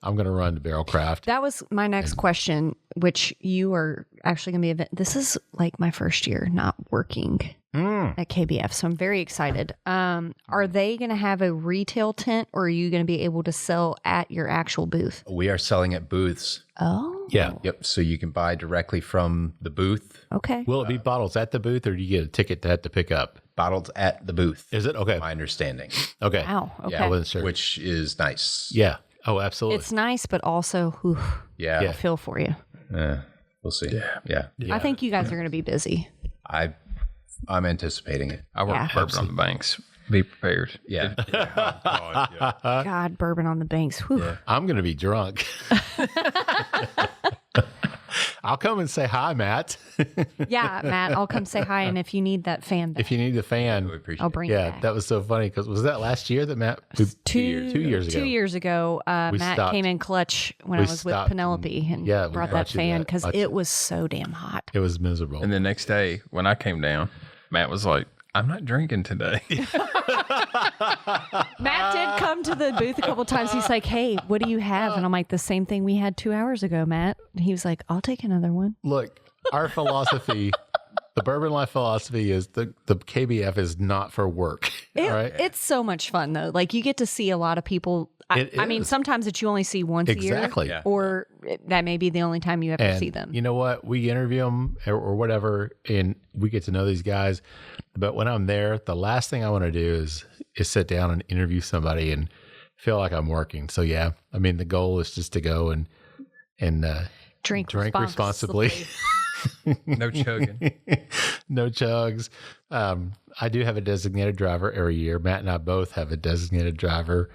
I'm going to run to Barrel Craft. That was my next question, which you are actually going to be. This is like my first year not working at KBF, so I'm very excited. Are they going to have a retail tent, or are you going to be able to sell at your actual booth? We are selling at booths. Oh, Yeah. Yep. So you can buy directly from the booth. okay. Will it be bottles at the booth, or do you get a ticket to have to pick up? Bottles at the booth. Is it? Okay. My understanding. Okay. Wow. Okay. I wasn't sure. Which is nice. Yeah. Oh, absolutely. It's nice, but also, Yeah. I feel for you. We'll see. Yeah. I think you guys are going to be busy. I'm anticipating it. I work Yeah. bourbon on the banks. Be prepared. Yeah. God, bourbon on the banks. Whew. I'm going to be drunk. I'll come and say hi, Matt. Yeah, Matt, I'll come say hi, and if you need that fan back, If you need a fan. We appreciate I'll it. bring it Yeah, back. that was so funny because was that last year that Matt? 2 years ago. 2 years ago, We Matt stopped. came in clutch when We I was with stopped Penelope and yeah, we brought that brought you fan that. because Brought you- it was so damn hot. It was miserable. And the next day when I came down, Matt was like, I'm not drinking today. Matt did come to the booth a couple times. He's like, "Hey, what do you have?" And I'm like, "The same thing we had 2 hours ago, Matt." And he was like, "I'll take another one." Look, our philosophy, the Bourbon Life philosophy is the KBF is not for work. Right? It's so much fun though. Like you get to see a lot of people. I mean, is. sometimes that you only see once Exactly. a year, Yeah. or that may be the only time you ever And see them. you know what? We interview them or whatever, and we get to know these guys. But when I'm there, the last thing I want to do is sit down and interview somebody and feel like I'm working. So yeah, I mean, the goal is just to go and Drink responsibly. No chugging. No chugs. I do have a designated driver every year. Matt and I both have a designated driver.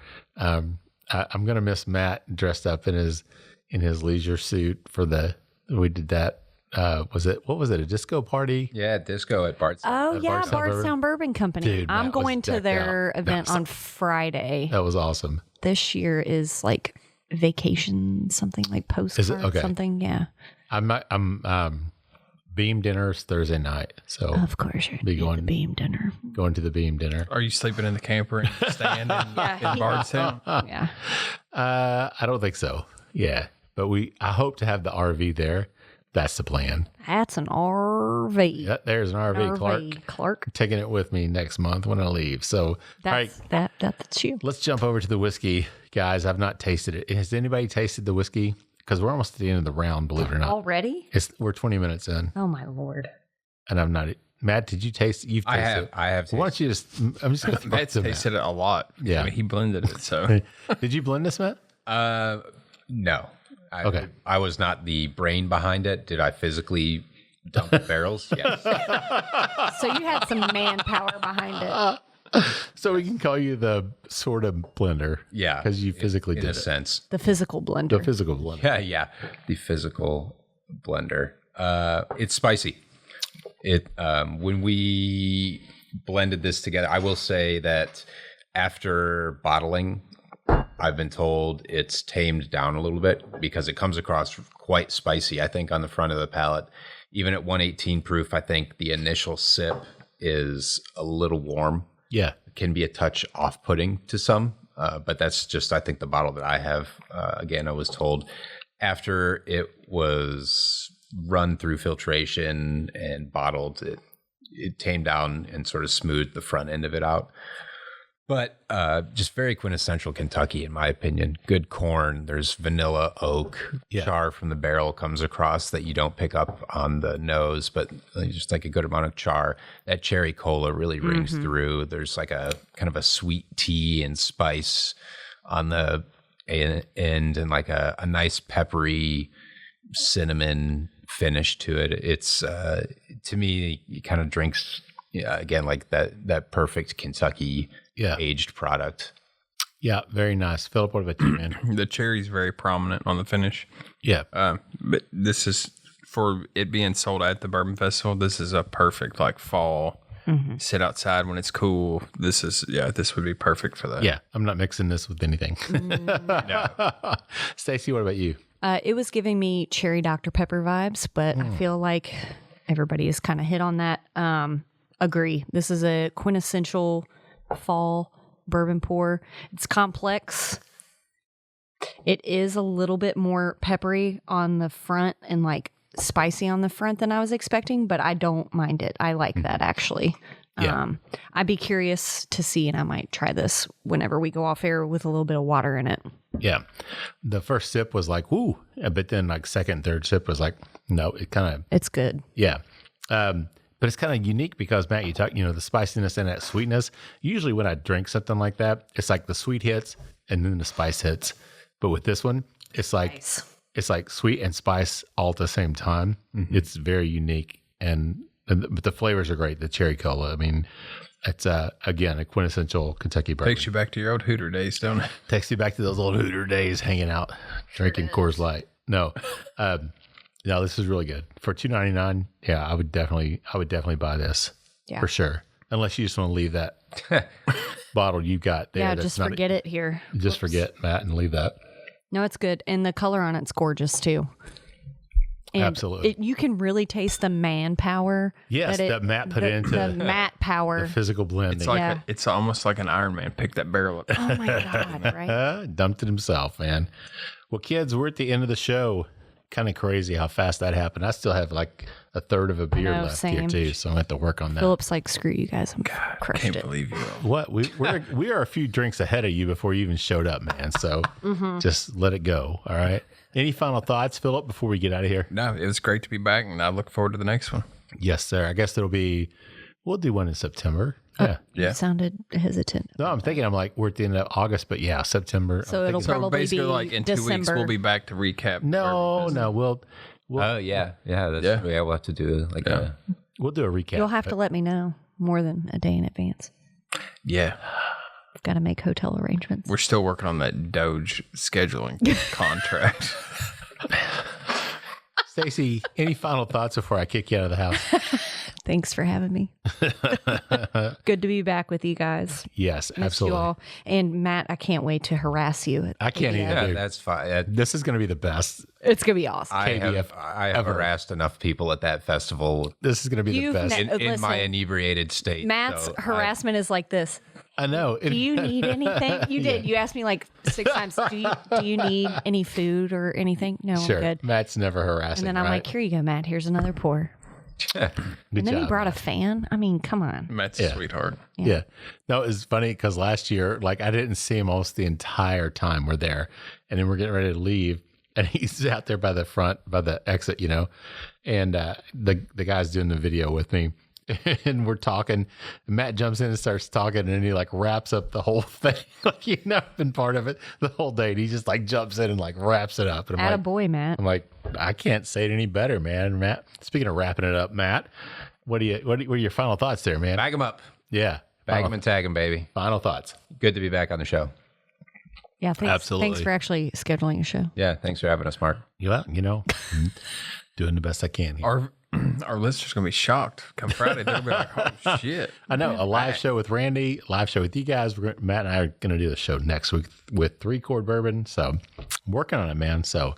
I'm going to miss Matt dressed up in his leisure suit we did that. What was it? A disco party? Yeah. Disco at Bart's. Oh yeah, Bardstown Bourbon. Bardstown Bourbon Company. Dude, I'm Matt was going to decked their out. event on Friday. That was awesome. This year is like vacation, something like postcard, Okay. something. Yeah, I'm Beam dinner's Thursday night. So of course you're Be going going- to Beam dinner. going to the Beam dinner. Are you sleeping in the camper and staying in Bardstown? Yeah, I don't think so. Yeah. But I hope to have the RV there. That's the plan. that's an RV. Yeah, there's an RV, Clark. I'm taking it with me next month when I leave. So, all right, That's you. let's jump over to the whiskey, guys. I've not tasted it. Has anybody tasted the whiskey? Because we're almost at the end of the round, believe it or not. Already? We're 20 minutes in, Oh my lord! and I'm not. Matt, did you taste? You've I tasted have. it. I have. Why don't you just? I'm just going to throw it Matt to Matt. tasted it a lot. Yeah. I mean, he blended it. So Did you blend this, Matt? No. Okay. I was not the brain behind it. Did I physically dump the barrels? Yes. So you had some manpower behind it. So we can call you the sort of blender. Yeah. Because you physically in did a it. sense. The physical blender. The physical blender. Yeah. The physical blender. It's spicy. When we blended this together, I will say that after bottling, I've been told it's tamed down a little bit because it comes across quite spicy, I think, on the front of the palate. Even at 118 proof, I think the initial sip is a little warm. Yeah. It can be a touch off-putting to some. but that's just, I think, the bottle that I have. Again, I was told after it was run through filtration and bottled, it tamed down and sort of smoothed the front end of it out. But just very quintessential Kentucky, in my opinion. Good corn. There's vanilla, oak, char from the barrel comes across that you don't pick up on the nose, but just like a good amount of char. That cherry cola really rings through. There's like a kind of a sweet tea and spice on the end, and like a nice peppery cinnamon finish to it. It's to me, it kind of drinks again like that perfect Kentucky aged product. Yeah, very nice. Philip, what about you, man? The cherry's very prominent on the finish. Yeah. But this is, for it being sold at the Bourbon Festival, this is a perfect like fall, sit outside when it's cool. This would be perfect for that. Yeah, I'm not mixing this with anything. No. Stacey, what about you? It was giving me cherry Dr. Pepper vibes, but I feel like everybody has kind of hit on that. Agree. This is a quintessential fall bourbon pour. It's complex. It is a little bit more peppery on the front and like spicy on the front than I was expecting, but I don't mind it. I like that actually. Yeah. I'd be curious to see, and I might try this whenever we go off air with a little bit of water in it. Yeah. The first sip was like, woo. But then like second, third sip was like, no, it's good. Yeah. But it's kind of unique because, Matt, you talk, the spiciness and that sweetness. Usually when I drink something like that, it's like the sweet hits and then the spice hits. But with this one, it's like it's like sweet and spice all at the same time. It's very unique, but the flavors are great. The cherry cola, I mean, it's again a quintessential Kentucky bourbon. Takes you back to your old Hooter days, don't it? Takes you back to those old Hooter days, hanging out, drinking Coors Light. No. No, this is really good for $2.99. Yeah, I would definitely buy this for sure. Unless you just want to leave that bottle you got there. Yeah, just forget it here. Just forget, Matt, and leave that. No, it's good, and the color on it's gorgeous too. And absolutely, you can really taste the manpower. Yes, that Matt put into the Matt power, the physical blend. It's like it's almost like an Iron Man. Pick that barrel up. Oh my God! Right? Dumped it himself, man. Well, kids, we're at the end of the show. Kind of crazy how fast that happened. I still have like a third of a beer left here too, so I'm gonna have to work on that. Philip's like, screw you guys, I can't believe you. What we are a few drinks ahead of you before you even showed up, man. So just let it go. All right. Any final thoughts, Philip, before we get out of here? No, it was great to be back, and I look forward to the next one. Yes, sir. I guess we'll do one in September. Yeah. You sounded hesitant. No, I'm thinking we're at the end of August, but yeah, September. So it'll probably basically be like in December. 2 weeks we'll be back to recap. No, we'll oh yeah, we'll have to do we'll do a recap. You'll have to let me know more than a day in advance. Yeah. I've got to make hotel arrangements. We're still working on that Doge scheduling contract. Stacey, any final thoughts before I kick you out of the house? Thanks for having me. Good to be back with you guys. Yes, Missed absolutely. You all. And Matt, I can't wait to harass you. I can't either. Yeah, that's fine. This is going to be the best. It's going to be awesome. I have harassed enough people at that festival. This is going to be the best. In my inebriated state. Matt's harassment is like this. I know. Do you need anything? You did. You asked me like 6 times. Do you need any food or anything? No, sure. I'm good. Matt's never harassing. And then I'm like, here you go, Matt. Here's another pour. Good and then job, he brought a fan. I mean, come on. Matt's a sweetheart. Yeah. No, it was funny because last year, I didn't see him almost the entire time we're there. And then we're getting ready to leave. And he's out there by the front, by the exit, and the guy's doing the video with me. And we're talking. And Matt jumps in and starts talking, and he wraps up the whole thing. Been part of it the whole day. And he just jumps in and wraps it up. And I'm Attaboy, Matt. I'm like, I can't say it any better, man. Matt, speaking of wrapping it up, Matt, what are your final thoughts there, man? Bag them up. Yeah. Bag them and tag them, baby. Final thoughts. Good to be back on the show. Yeah, thanks. Absolutely. Thanks for actually scheduling a show. Yeah, thanks for having us, Mark. Yeah, doing the best I can here. Our listeners are going to be shocked. Come Friday, they're going to be like, oh, shit. I know. A live show with Randy, live show with you guys. Matt and I are going to do the show next week with 3-Chord Bourbon. So I'm working on it, man. So,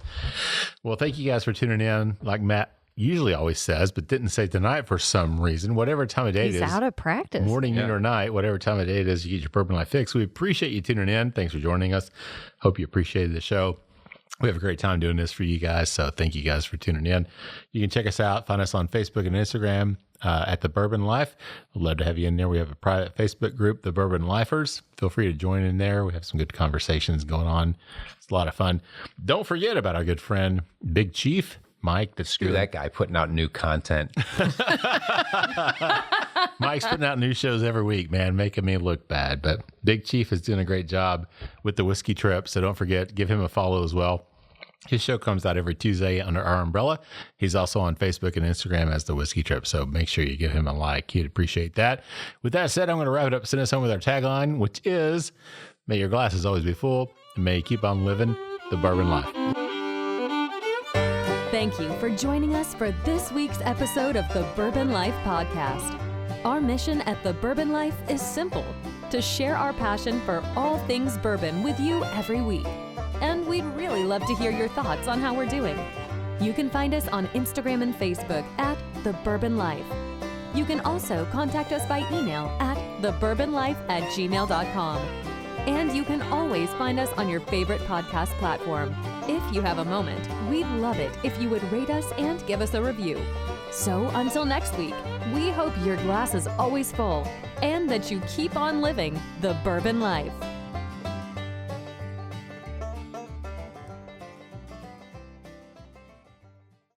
well, thank you guys for tuning in. Like Matt, usually always says, but didn't say tonight for some reason. Whatever time of day it is. He's out of practice. Morning, noon, or night, whatever time of day it is, you get your Bourbon Life fix. We appreciate you tuning in. Thanks for joining us. Hope you appreciated the show. We have a great time doing this for you guys, so thank you guys for tuning in. You can check us out, find us on Facebook and Instagram at The Bourbon Life. We'd love to have you in there. We have a private Facebook group, The Bourbon Lifers. Feel free to join in there. We have some good conversations going on. It's a lot of fun. Don't forget about our good friend, Big Chief, Mike. Screw that guy putting out new content. Mike's putting out new shows every week, man, making me look bad. But Big Chief is doing a great job with the whiskey trip, so don't forget, give him a follow as well. His show comes out every Tuesday under our umbrella. He's also on Facebook and Instagram as The Whiskey Trip, so make sure you give him a like. He'd appreciate that. With that said, I'm going to wrap it up, send us home with our tagline, which is, may your glasses always be full, and may you keep on living the Bourbon Life. Thank you for joining us for this week's episode of the Bourbon Life Podcast. Our mission at the Bourbon Life is simple, to share our passion for all things bourbon with you every week. And we'd really love to hear your thoughts on how we're doing. You can find us on Instagram and Facebook at The Bourbon Life. You can also contact us by email at thebourbonlife@gmail.com. And you can always find us on your favorite podcast platform. If you have a moment, we'd love it if you would rate us and give us a review. So until next week, we hope your glass is always full and that you keep on living the Bourbon Life.